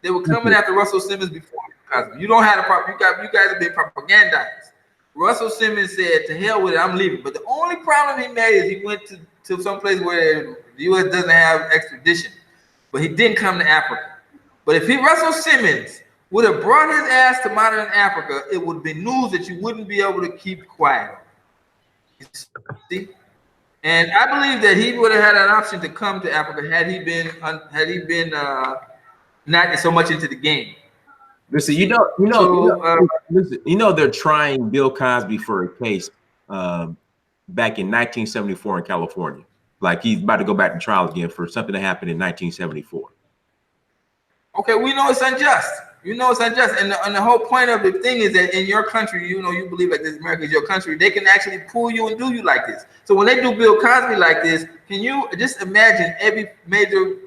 They were coming after Russell Simmons before Cosby. You don't have a problem. You guys have been propagandized. Russell Simmons said, "To hell with it, I'm leaving." But the only problem he made is he went to some place where the U.S. doesn't have extradition. But he didn't come to Africa. But if Russell Simmons would have brought his ass to modern Africa, it would be news that you wouldn't be able to keep quiet. You see? And I believe that he would have had an option to come to Africa had he been not so much into the game. Listen, they're trying Bill Cosby for a case back in 1974 in California. Like he's about to go back to trial again for something that happened in 1974. Okay, we know it's unjust. You know it's unjust, and the whole point of the thing is that in your country, you know, you believe like this, America is your country. They can actually pull you and do you like this. So when they do Bill Cosby like this, can you just imagine every major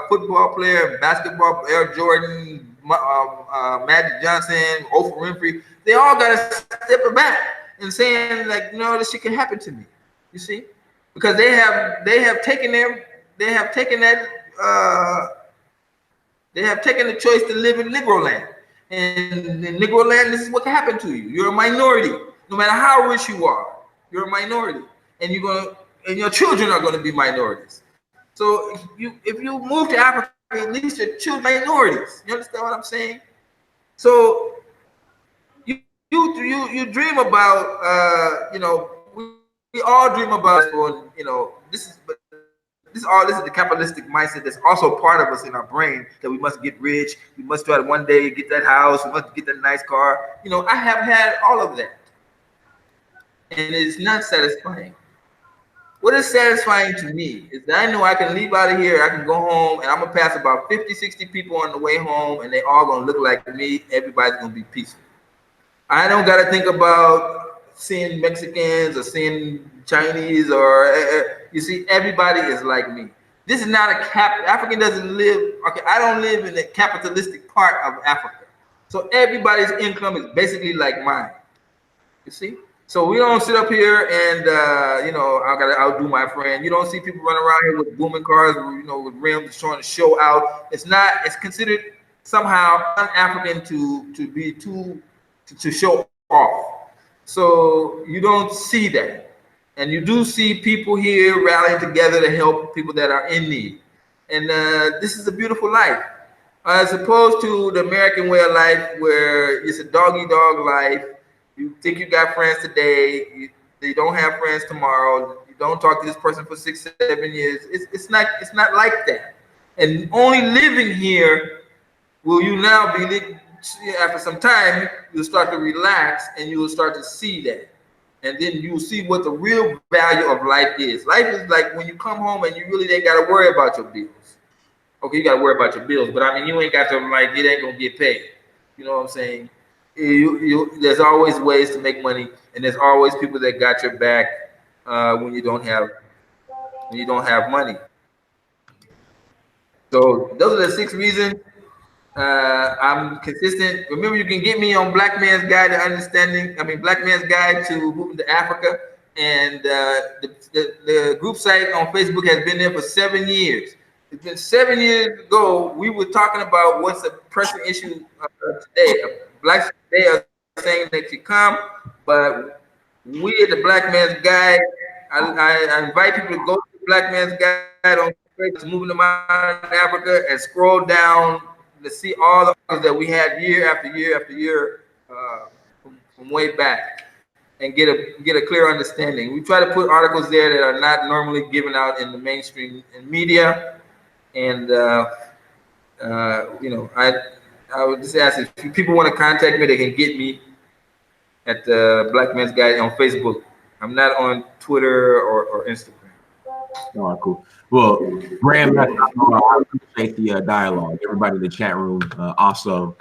football player, basketball, Air Jordan, Magic Johnson, Oprah Winfrey, they all got to step back and saying like, no, this shit can happen to me. You see, because they have taken the choice to live in Negro land. And in Negro land, this is what can happen to you. You're a minority. No matter how rich you are, you're a minority. And your children are going to be minorities. So if you move to Africa, at least your children are minorities. You understand what I'm saying? So you dream about we all dream about this is the capitalistic mindset that's also part of us in our brain, that we must get rich, we must try to one day get that house, we must get that nice car. You know, I have had all of that. And it's not satisfying. What is satisfying to me is that I know I can leave out of here, I can go home, and I'm going to pass about 50, 60 people on the way home, and they all going to look like me. Everybody's going to be peaceful. I don't got to think about seeing Mexicans or seeing Chinese or you see, everybody is like me. This is not African doesn't live, okay, I don't live in the capitalistic part of Africa. So everybody's income is basically like mine. You see? So we don't sit up here and I gotta outdo my friend. You don't see people running around here with booming cars, with rims showing the show out. It's considered somehow un-African to show off. So you don't see that. And you do see people here rallying together to help people that are in need. And this is a beautiful life, as opposed to the American way of life, where it's a dog-eat-dog life. You think you got friends today, you don't have friends tomorrow. You don't talk to this person for 6, 7 years. It's not like that. And only living here will you now be, after some time, you'll start to relax and you will start to see that. And then you'll see what the real value of life is. Life is like when you come home and you really ain't got to worry about your bills. Okay, you got to worry about your bills, but I mean, you ain't got to, like, it ain't going to get paid. You know what I'm saying? There's always ways to make money, and there's always people that got your back when you don't have money. So those are the 6 reasons I'm consistent. Remember, you can get me on Black Man's Guide to Understanding. I mean, Black Man's Guide to Moving to Africa, and the group site on Facebook has been there for 7 years. It's been 7 years ago. We were talking about what's a pressing issue today. Blacks today are saying that you come, but we at the Black Man's Guide, I invite people to go to the Black Man's Guide on Facebook, Moving to Modern Africa, and scroll down to see all the articles that we had year after year after year from way back, and get a clear understanding. We try to put articles there that are not normally given out in the mainstream media, and you know, I would just ask if people want to contact me, they can get me at the Black Man's Guide on Facebook. I'm not on Twitter or Instagram. All right, cool. Well, Graham, I appreciate the dialogue. Everybody in the chat room also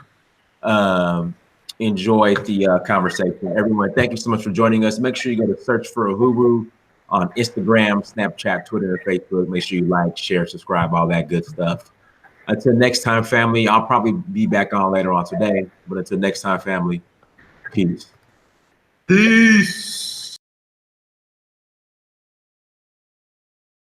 enjoyed the conversation. Everyone, thank you so much for joining us. Make sure you go to search for Uhuru on Instagram, Snapchat, Twitter, and Facebook. Make sure you like, share, subscribe, all that good stuff. Until next time, family, I'll probably be back on later on today. But until next time, family, peace. Peace.